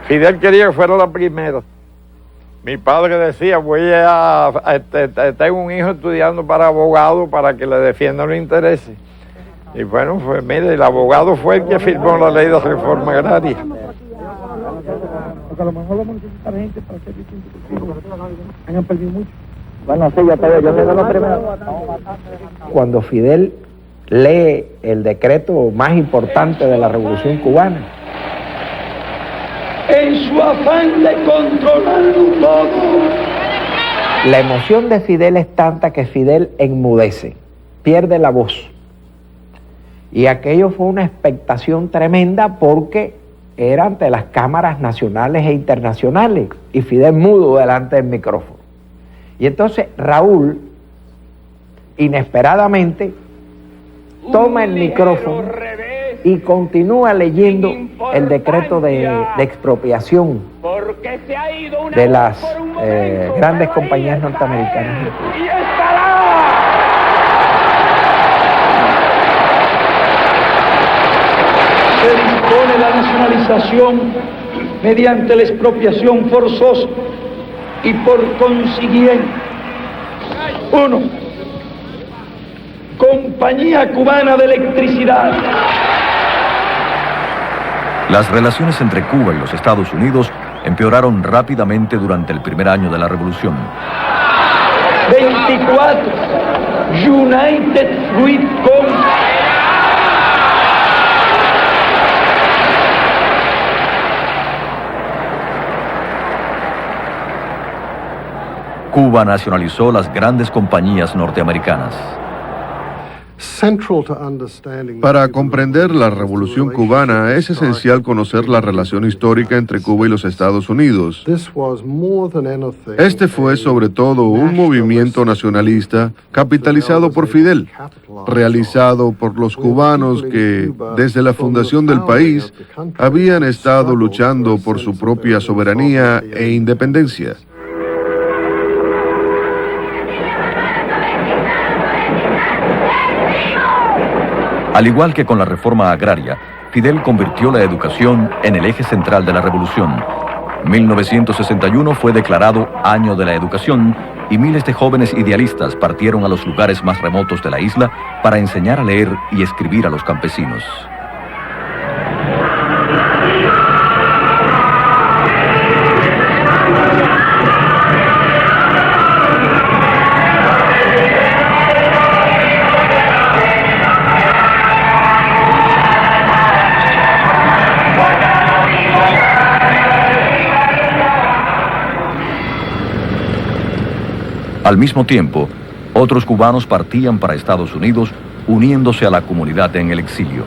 Fidel quería que fuera la primera. Mi padre decía, tengo un hijo estudiando para abogado para que le defienda los intereses. Y bueno, pues mire, el abogado fue el que firmó la ley de reforma agraria. Porque a lo mejor vamos a necesitar gente para hacer distintos cultivos. Han perdido mucho. Bueno, sí, yo le doy la primera. Cuando Fidel lee el decreto más importante de la Revolución Cubana, en su afán de controlarlo todo, la emoción de Fidel es tanta que Fidel enmudece, pierde la voz. Y aquello fue una expectación tremenda porque era ante las cámaras nacionales e internacionales y Fidel mudo delante del micrófono. Y entonces Raúl, inesperadamente, toma el micrófono y continúa leyendo el decreto de expropiación de las grandes compañías norteamericanas. Se dispone la nacionalización mediante la expropiación forzosa y por consiguiente, 1. Compañía Cubana de Electricidad. Las relaciones entre Cuba y los Estados Unidos empeoraron rápidamente durante el primer año de la Revolución. 24. United Fruit Company. Cuba nacionalizó las grandes compañías norteamericanas. Para comprender la Revolución cubana es esencial conocer la relación histórica entre Cuba y los Estados Unidos. Este fue sobre todo un movimiento nacionalista capitalizado por Fidel, realizado por los cubanos que, desde la fundación del país, habían estado luchando por su propia soberanía e independencia. Al igual que con la reforma agraria, Fidel convirtió la educación en el eje central de la revolución. 1961 fue declarado Año de la Educación y miles de jóvenes idealistas partieron a los lugares más remotos de la isla para enseñar a leer y escribir a los campesinos. Al mismo tiempo, otros cubanos partían para Estados Unidos, uniéndose a la comunidad en el exilio.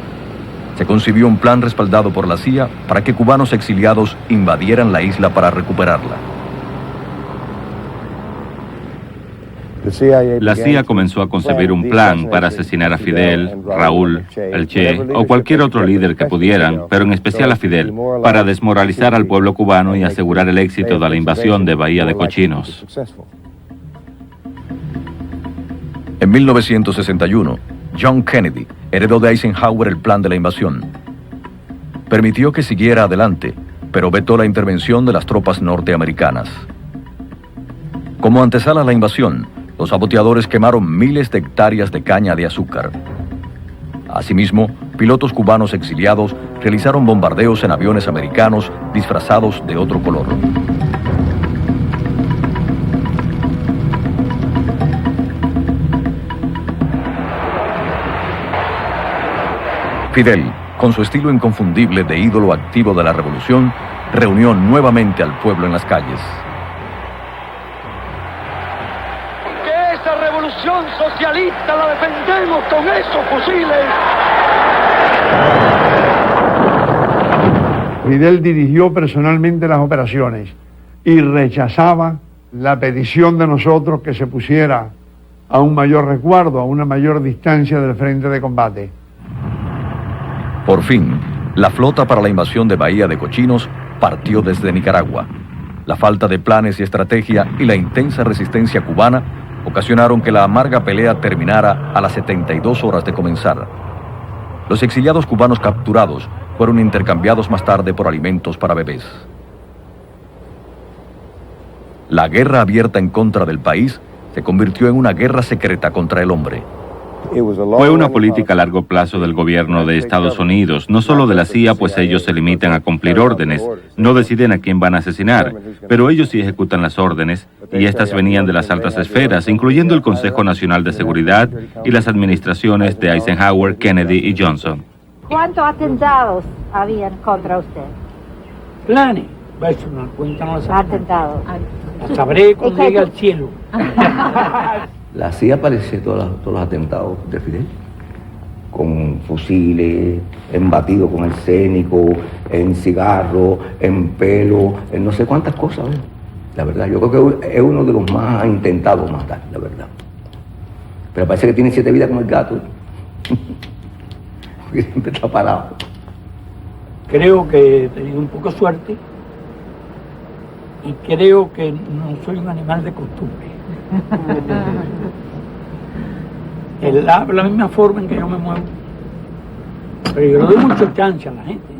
Se concibió un plan respaldado por la CIA para que cubanos exiliados invadieran la isla para recuperarla. La CIA comenzó a concebir un plan para asesinar a Fidel, Raúl, el Che o cualquier otro líder que pudieran, pero en especial a Fidel, para desmoralizar al pueblo cubano y asegurar el éxito de la invasión de Bahía de Cochinos. En 1961, John Kennedy heredó de Eisenhower el plan de la invasión. Permitió que siguiera adelante, pero vetó la intervención de las tropas norteamericanas. Como antesala a la invasión, los saboteadores quemaron miles de hectáreas de caña de azúcar. Asimismo, pilotos cubanos exiliados realizaron bombardeos en aviones americanos disfrazados de otro color. Fidel, con su estilo inconfundible de ídolo activo de la revolución, reunió nuevamente al pueblo en las calles. Que esa revolución socialista la defendemos con esos fusiles. Fidel dirigió personalmente las operaciones y rechazaba la petición de nosotros que se pusiera a un mayor resguardo, a una mayor distancia del frente de combate. Por fin, la flota para la invasión de Bahía de Cochinos partió desde Nicaragua. La falta de planes y estrategia y la intensa resistencia cubana ocasionaron que la amarga pelea terminara a las 72 horas de comenzar. Los exiliados cubanos capturados fueron intercambiados más tarde por alimentos para bebés. La guerra abierta en contra del país se convirtió en una guerra secreta contra el hombre. Fue una política a largo plazo del gobierno de Estados Unidos, no solo de la CIA, pues ellos se limitan a cumplir órdenes, no deciden a quién van a asesinar, pero ellos sí ejecutan las órdenes, y estas venían de las altas esferas, incluyendo el Consejo Nacional de Seguridad y las administraciones de Eisenhower, Kennedy y Johnson. ¿Cuántos atentados habían contra usted? Planes. Eso no cuentan los atentados. Sabré cuando llegue al cielo. ¿La CIA apareció todos los atentados de Fidel? con fusiles, en batido con arsénico, en cigarro, en pelo, en no sé cuántas cosas. La verdad, yo creo que es uno de los más intentados matar, la verdad. Pero parece que tiene 7 vidas como el gato. Porque siempre está parado. Creo que he tenido un poco de suerte y creo que no soy un animal de costumbre. Él habla la misma forma en que yo me muevo, pero yo le doy mucha chance a la gente.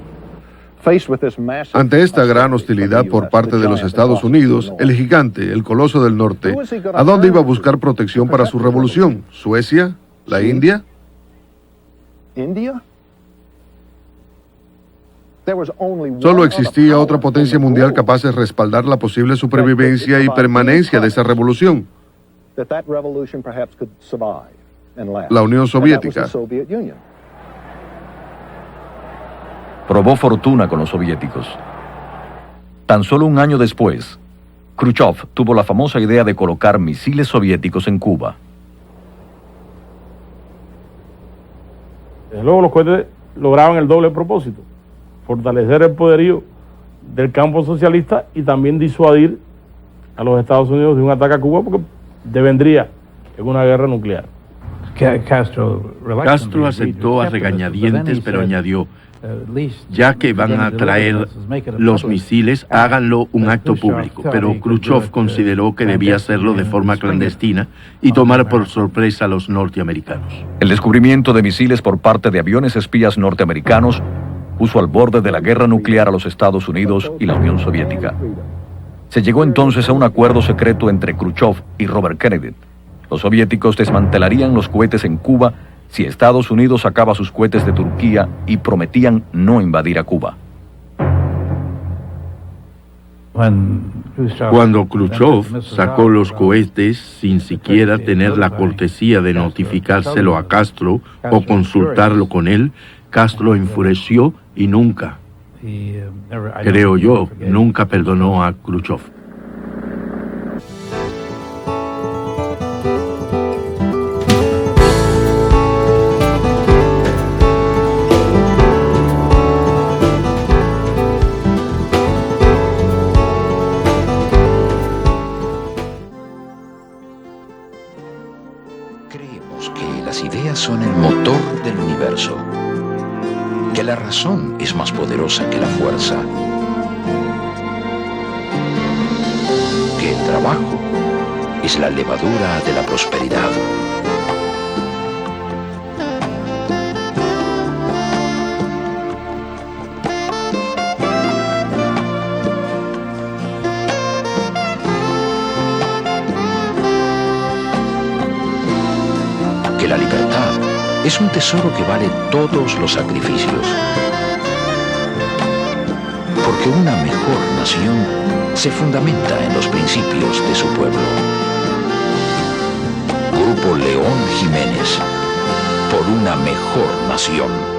Ante esta gran hostilidad por parte de los Estados Unidos, el gigante, el coloso del norte, ¿a dónde iba a buscar protección para su revolución? ¿Suecia? ¿La India? Solo existía otra potencia mundial capaz de respaldar la posible supervivencia y permanencia de esa revolución: la Unión Soviética. Probó fortuna con los soviéticos. Tan solo un año después, Khrushchev tuvo la famosa idea de colocar misiles soviéticos en Cuba. Luego los cohetes lograban el doble propósito: fortalecer el poderío del campo socialista y también disuadir a los Estados Unidos de un ataque a Cuba, porque devendría en una guerra nuclear. Castro aceptó a regañadientes, pero añadió: ya que van a traer los misiles, háganlo un acto público. Pero Khrushchev consideró que debía hacerlo de forma clandestina y tomar por sorpresa a los norteamericanos. El descubrimiento de misiles por parte de aviones espías norteamericanos puso al borde de la guerra nuclear a los Estados Unidos y la Unión Soviética. Se llegó entonces a un acuerdo secreto entre Khrushchev y Robert Kennedy. Los soviéticos desmantelarían los cohetes en Cuba si Estados Unidos sacaba sus cohetes de Turquía, y prometían no invadir a Cuba. Cuando Khrushchev sacó los cohetes sin siquiera tener la cortesía de notificárselo a Castro o consultarlo con él, Castro enfureció y nunca, creo yo, nunca perdonó a Khrushchev. Creemos que las ideas son el motor del universo, que la razón es más poderosa que la fuerza, que el trabajo es la levadura de la prosperidad. Que la libertad es un tesoro que vale todos los sacrificios. Porque una mejor nación se fundamenta en los principios de su pueblo. Grupo León Jiménez, por una mejor nación.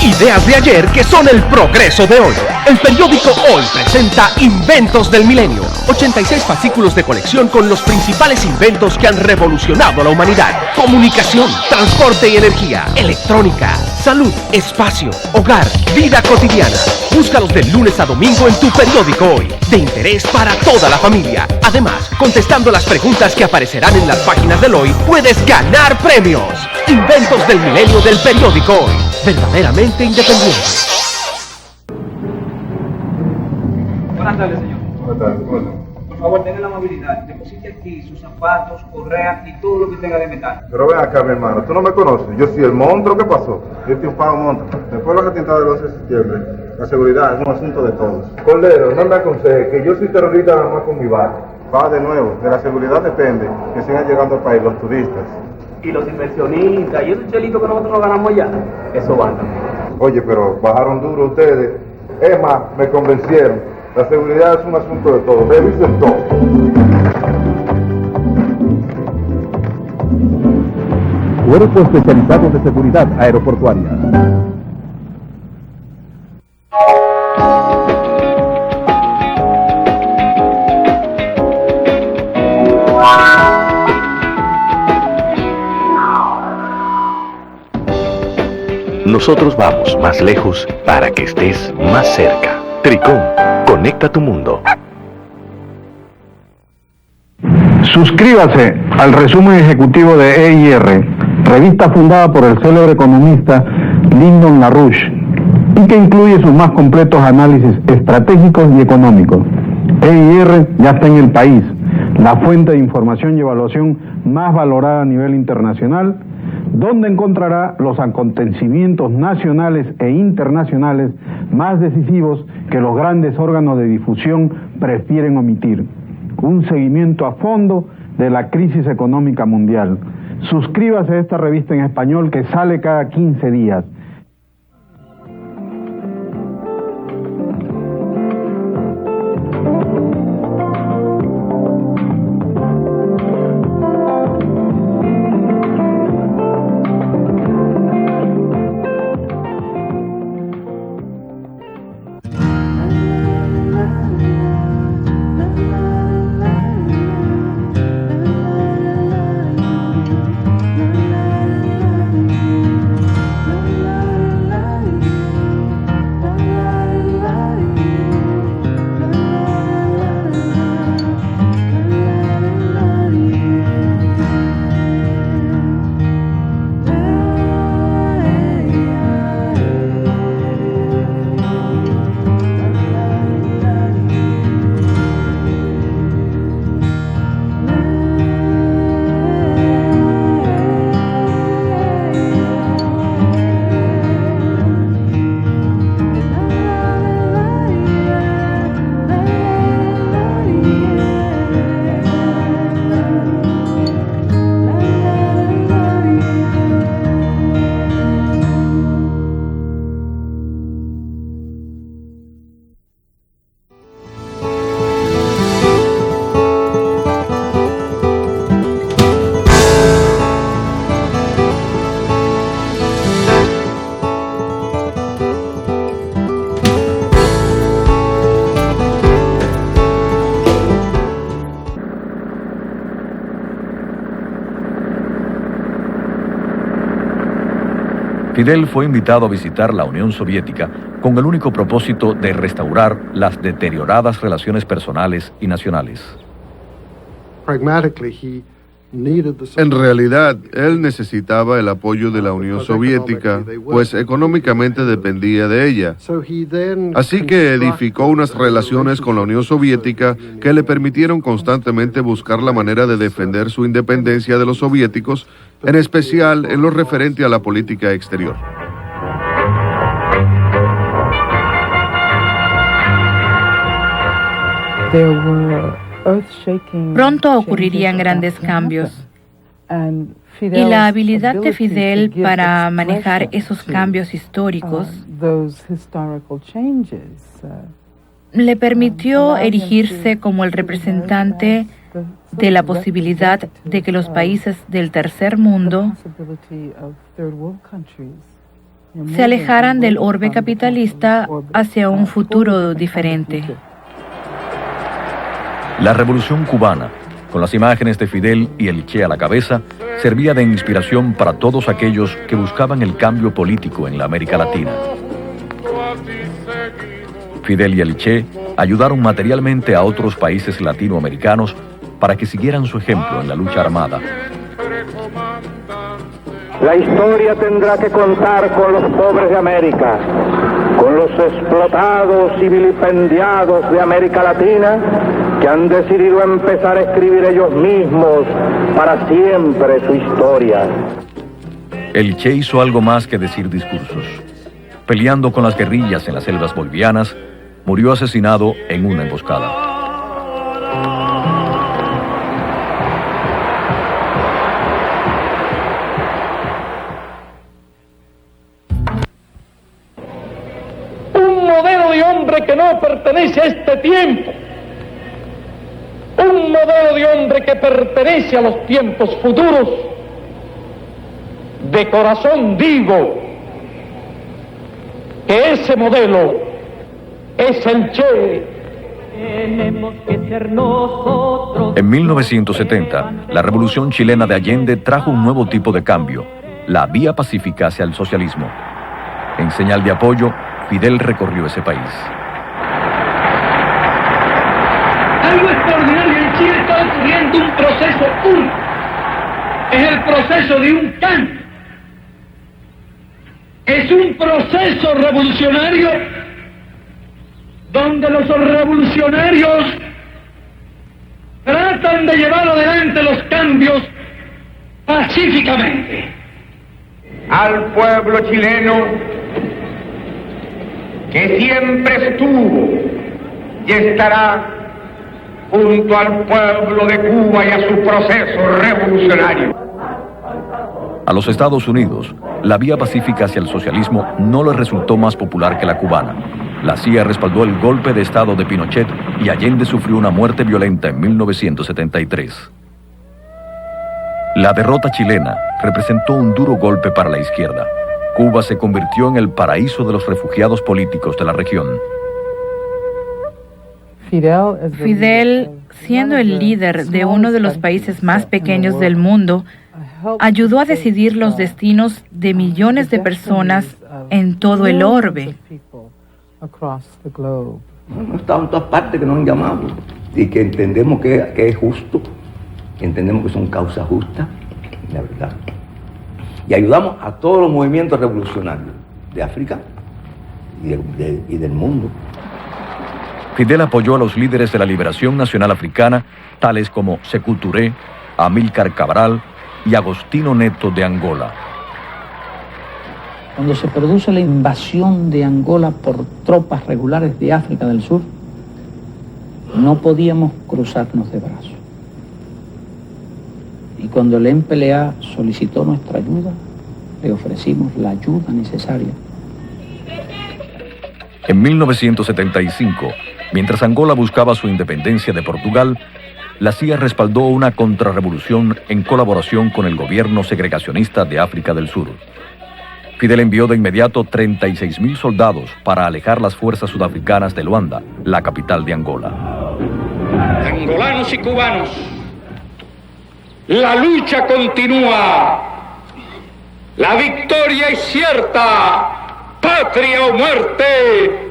Ideas de ayer que son el progreso de hoy. El periódico Hoy presenta Inventos del Milenio. 86 fascículos de colección con los principales inventos que han revolucionado a la humanidad. Comunicación, transporte y energía, electrónica, salud, espacio, hogar, vida cotidiana. Búscalos de lunes a domingo en tu periódico Hoy. De interés para toda la familia. Además, contestando las preguntas que aparecerán en las páginas del Hoy, puedes ganar premios. Inventos del Milenio del periódico Hoy. Verdaderamente independiente. Buenas tardes, señor. Buenas tardes. Por favor, tenga la amabilidad. Deposite aquí sus zapatos, correa y todo lo que tenga de metal. Pero ven acá, mi hermano. ¿Tú no me conoces? Yo soy el monstruo. ¿Qué pasó? Yo estoy un pago monstruo. Después de los atentados del 11 de septiembre, la seguridad es un asunto de todos. Cordero, no me aconseje que yo soy terrorista nada más con mi barco. Va de nuevo. De la seguridad depende que sigan llegando al país los turistas. Y los inversionistas y esos chelitos que nosotros ganamos allá, eso van también. Oye, pero bajaron duro ustedes. Es más, me convencieron. La seguridad es un asunto de todos. Revisen todo. Cuerpo especializado de seguridad aeroportuaria. Nosotros vamos más lejos para que estés más cerca. Tricom, conecta tu mundo. Suscríbase al resumen ejecutivo de EIR, revista fundada por el célebre economista Lyndon LaRouche, y que incluye sus más completos análisis estratégicos y económicos. EIR ya está en el país, la fuente de información y evaluación más valorada a nivel internacional, donde encontrará los acontecimientos nacionales e internacionales más decisivos que los grandes órganos de difusión prefieren omitir. Un seguimiento a fondo de la crisis económica mundial. Suscríbase a esta revista en español que sale cada 15 días. Fidel fue invitado a visitar la Unión Soviética con el único propósito de restaurar las deterioradas relaciones personales y nacionales. En realidad, él necesitaba el apoyo de la Unión Soviética, pues económicamente dependía de ella. Así que edificó unas relaciones con la Unión Soviética que le permitieron constantemente buscar la manera de defender su independencia de los soviéticos, en especial en lo referente a la política exterior. Pronto ocurrirían grandes cambios. Y la habilidad de Fidel para manejar esos cambios históricos le permitió erigirse como el representante de la posibilidad de que los países del tercer mundo se alejaran del orbe capitalista hacia un futuro diferente. La Revolución Cubana, con las imágenes de Fidel y el Che a la cabeza, servía de inspiración para todos aquellos que buscaban el cambio político en la América Latina. Fidel y el Che ayudaron materialmente a otros países latinoamericanos para que siguieran su ejemplo en la lucha armada. La historia tendrá que contar con los pobres de América, con los explotados y vilipendiados de América Latina, que han decidido empezar a escribir ellos mismos para siempre su historia. El Che hizo algo más que decir discursos. Peleando con las guerrillas en las selvas bolivianas, murió asesinado en una emboscada. Un modelo de hombre que no pertenece a este tiempo. Un modelo de hombre que pertenece a los tiempos futuros. De corazón digo que ese modelo es el Che. En 1970, la Revolución Chilena de Allende trajo un nuevo tipo de cambio, la vía pacífica hacia el socialismo. En señal de apoyo, Fidel recorrió ese país. Algo extraordinario en Chile está ocurriendo, un proceso único. Es el proceso de un cambio. Es un proceso revolucionario donde los revolucionarios tratan de llevar adelante los cambios pacíficamente. Al pueblo chileno que siempre estuvo y estará junto al pueblo de Cuba y a su proceso revolucionario. A los Estados Unidos, la vía pacífica hacia el socialismo no le resultó más popular que la cubana. La CIA respaldó el golpe de Estado de Pinochet y Allende sufrió una muerte violenta en 1973. La derrota chilena representó un duro golpe para la izquierda. Cuba se convirtió en el paraíso de los refugiados políticos de la región. Fidel, siendo el líder de uno de los países más pequeños del mundo, ayudó a decidir los destinos de millones de personas en todo el orbe. Hemos estado en todas partes que nos han llamado y que entendemos que es justo, entendemos que son causas justas, la verdad. Y ayudamos a todos los movimientos revolucionarios de África y del mundo. Fidel apoyó a los líderes de la Liberación Nacional Africana, tales como Sékou Touré, Amílcar Cabral y Agostinho Neto de Angola. Cuando se produce la invasión de Angola por tropas regulares de África del Sur, no podíamos cruzarnos de brazos. Y cuando el MPLA solicitó nuestra ayuda, le ofrecimos la ayuda necesaria. En 1975, mientras Angola buscaba su independencia de Portugal, la CIA respaldó una contrarrevolución en colaboración con el gobierno segregacionista de África del Sur. Fidel envió de inmediato 36.000 soldados para alejar las fuerzas sudafricanas de Luanda, la capital de Angola. Angolanos y cubanos, la lucha continúa. La victoria es cierta. ¡Patria o muerte!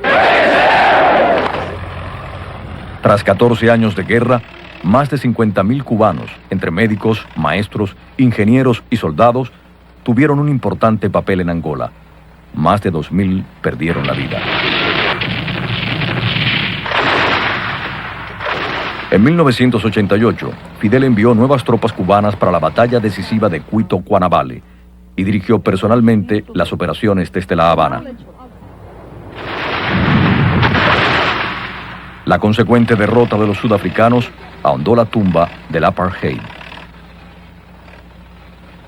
Tras 14 años de guerra, más de 50.000 cubanos, entre médicos, maestros, ingenieros y soldados, tuvieron un importante papel en Angola. Más de 2.000 perdieron la vida. En 1988, Fidel envió nuevas tropas cubanas para la batalla decisiva de Cuito-Cuanavale y dirigió personalmente las operaciones desde La Habana. La consecuente derrota de los sudafricanos ahondó la tumba del apartheid.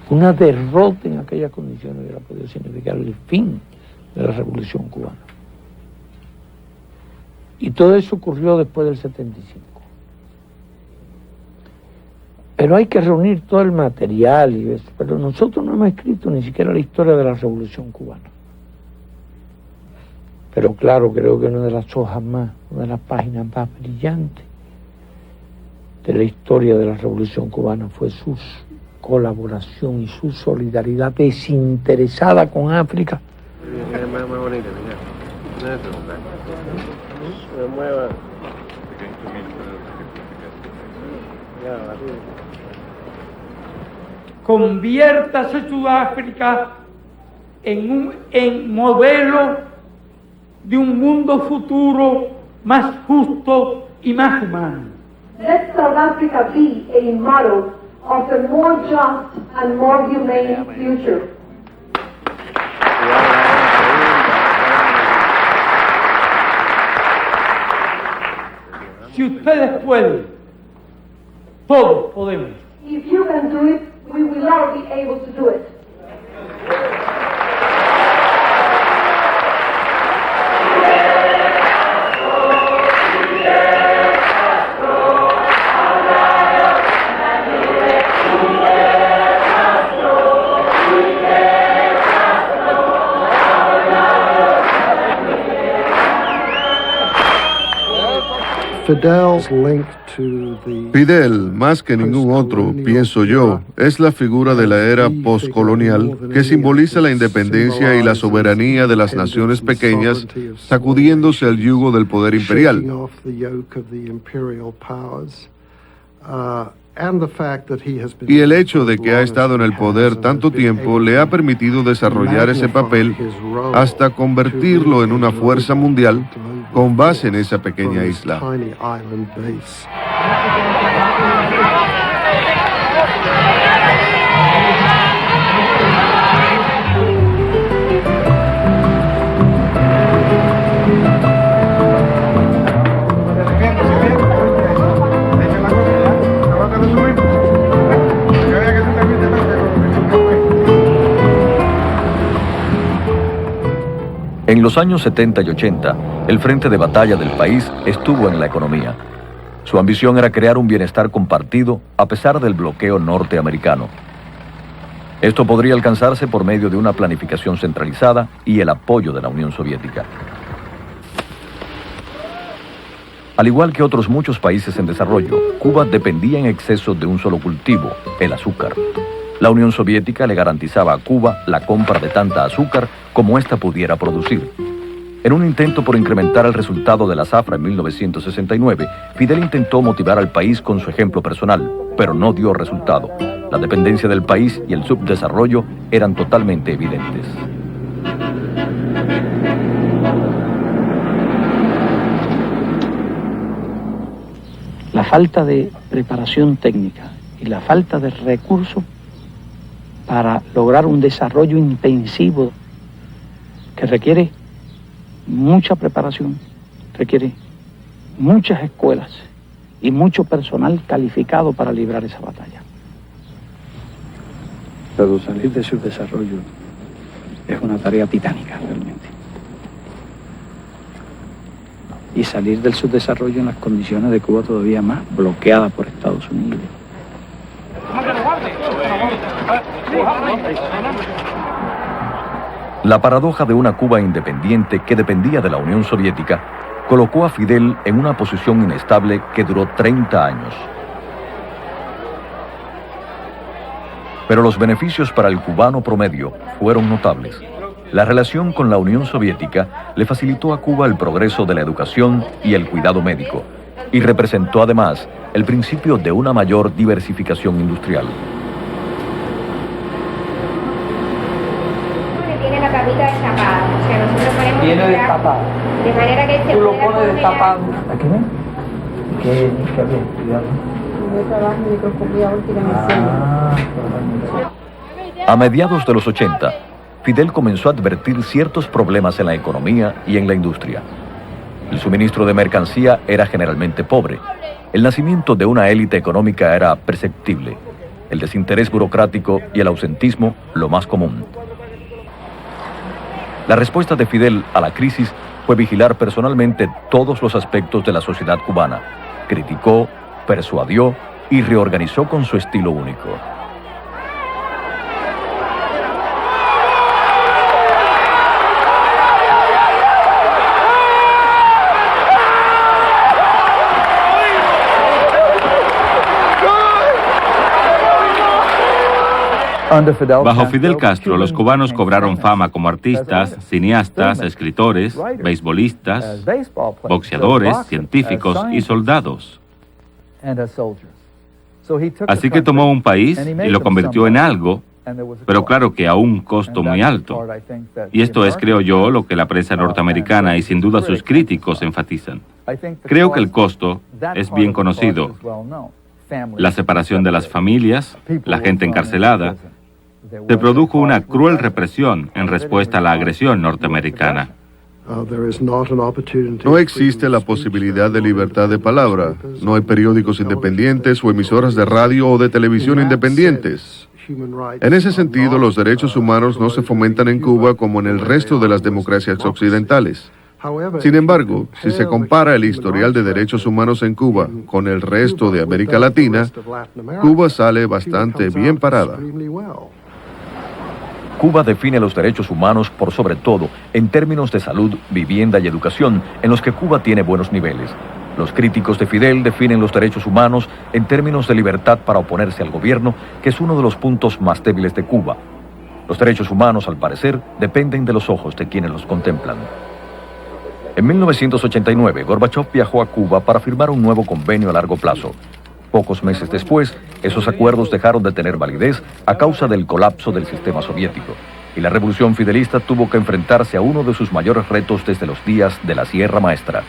Una derrota en aquellas condiciones hubiera podido significar el fin de la Revolución Cubana. Y todo eso ocurrió después del 75. Pero hay que reunir todo el material y eso. Pero nosotros no hemos escrito ni siquiera la historia de la Revolución Cubana. Pero claro, creo que una de las hojas más, una de las páginas más brillantes de la historia de la Revolución Cubana fue su colaboración y su solidaridad desinteresada con África. Conviértase Sudáfrica en modelo de un mundo futuro más justo y más humano. Let South Africa be a model of a more just and more humane future. Si ustedes pueden, todos podemos. If you can do it, we will all be able to do it. Fidel, más que ningún otro, pienso yo, es la figura de la era postcolonial que simboliza la independencia y la soberanía de las naciones pequeñas, sacudiéndose al yugo del poder imperial. Y el hecho de que ha estado en el poder tanto tiempo le ha permitido desarrollar ese papel hasta convertirlo en una fuerza mundial con base en esa pequeña isla. En los años 70 y 80, el frente de batalla del país estuvo en la economía. Su ambición era crear un bienestar compartido a pesar del bloqueo norteamericano. Esto podría alcanzarse por medio de una planificación centralizada y el apoyo de la Unión Soviética. Al igual que otros muchos países en desarrollo, Cuba dependía en exceso de un solo cultivo, el azúcar. La Unión Soviética le garantizaba a Cuba la compra de tanta azúcar como ésta pudiera producir. En un intento por incrementar el resultado de la zafra en 1969, Fidel intentó motivar al país con su ejemplo personal, pero no dio resultado. La dependencia del país y el subdesarrollo eran totalmente evidentes. La falta de preparación técnica y la falta de recursos para lograr un desarrollo intensivo que requiere mucha preparación, requiere muchas escuelas y mucho personal calificado para librar esa batalla. Pero salir de su desarrollo es una tarea titánica realmente. Y salir del subdesarrollo en las condiciones de Cuba todavía más bloqueada por Estados Unidos. La paradoja de una Cuba independiente que dependía de la Unión Soviética colocó a Fidel en una posición inestable que duró 30 años. Pero los beneficios para el cubano promedio fueron notables. La relación con la Unión Soviética le facilitó a Cuba el progreso de la educación y el cuidado médico, y representó además el principio de una mayor diversificación industrial. Tiene la capita destapada, o sea, nosotros ponemos... Tiene destapada. De manera que se tú lo pueda pones destapado. ¿Aquí ven? Que bien, cuidado. Yo trabajo en microscopía óptica en A mediados de los 80, Fidel comenzó a advertir ciertos problemas en la economía y en la industria. El suministro de mercancía era generalmente pobre. El nacimiento de una élite económica era perceptible. El desinterés burocrático y el ausentismo lo más común. La respuesta de Fidel a la crisis fue vigilar personalmente todos los aspectos de la sociedad cubana. Criticó, persuadió y reorganizó con su estilo único. Bajo Fidel Castro, los cubanos cobraron fama como artistas, cineastas, escritores, beisbolistas, boxeadores, científicos y soldados. Así que tomó un país y lo convirtió en algo, pero claro que a un costo muy alto. Y esto es, creo yo, lo que la prensa norteamericana y sin duda sus críticos enfatizan. Creo que el costo es bien conocido. La separación de las familias, la gente encarcelada. Se produjo una cruel represión en respuesta a la agresión norteamericana. No existe la posibilidad de libertad de palabra. No hay periódicos independientes o emisoras de radio o de televisión independientes. En ese sentido, los derechos humanos no se fomentan en Cuba como en el resto de las democracias occidentales. Sin embargo, si se compara el historial de derechos humanos en Cuba con el resto de América Latina, Cuba sale bastante bien parada. Cuba define los derechos humanos por sobre todo en términos de salud, vivienda y educación, en los que Cuba tiene buenos niveles. Los críticos de Fidel definen los derechos humanos en términos de libertad para oponerse al gobierno, que es uno de los puntos más débiles de Cuba. Los derechos humanos, al parecer, dependen de los ojos de quienes los contemplan. En 1989, Gorbachov viajó a Cuba para firmar un nuevo convenio a largo plazo. Pocos meses después, esos acuerdos dejaron de tener validez a causa del colapso del sistema soviético, y la revolución fidelista tuvo que enfrentarse a uno de sus mayores retos desde los días de la Sierra Maestra.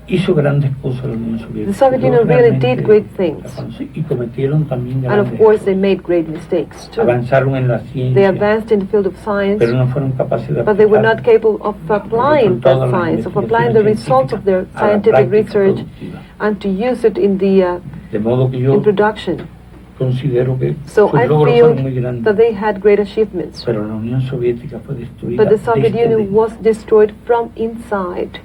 Hizo grandes cosas la Unión Soviética. The Soviet Union really did great things. Y cometieron también And grandes of course they made great mistakes too. Avanzaron en la They ciencia, advanced in the field of science, pero no fueron capaces de but they were aplicar not capable of applying that science, of applying the results of their scientific research and to use it in the de modo que yo in production. considero que So sus I logros fueron muy feel grandes, that they had great achievements, pero la Unión Soviética fue destruida but the Soviet desde Union was destroyed from inside.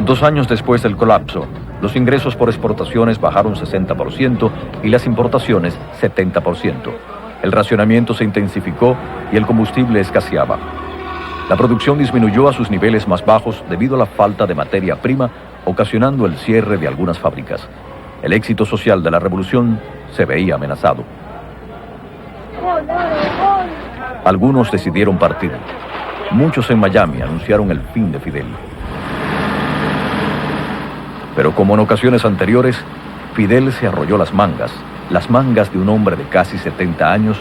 2 años después del colapso, los ingresos por exportaciones bajaron 60% y las importaciones 70%. El racionamiento se intensificó y el combustible escaseaba. La producción disminuyó a sus niveles más bajos debido a la falta de materia prima, ocasionando el cierre de algunas fábricas. El éxito social de la revolución se veía amenazado. Algunos decidieron partir. Muchos en Miami anunciaron el fin de Fidel. Pero como en ocasiones anteriores, Fidel se arrolló las mangas de un hombre de casi 70 años,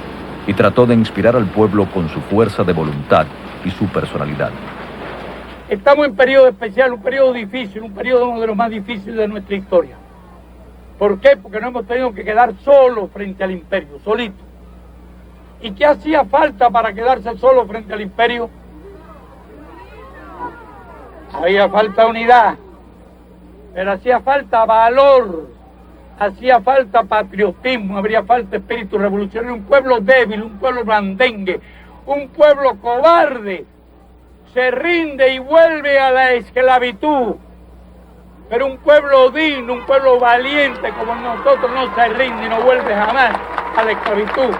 y trató de inspirar al pueblo con su fuerza de voluntad y su personalidad. Estamos en periodo especial, un periodo difícil, un periodo uno de los más difíciles de nuestra historia. ¿Por qué? Porque no hemos tenido que quedar solos frente al imperio, solitos. ¿Y qué hacía falta para quedarse solo frente al imperio? Había falta unidad, pero hacía falta valor, hacía falta patriotismo, habría falta espíritu revolucionario. Un pueblo débil, un pueblo blandengue, un pueblo cobarde, se rinde y vuelve a la esclavitud. Pero un pueblo digno, un pueblo valiente como nosotros no se rinde y no vuelve jamás a la esclavitud.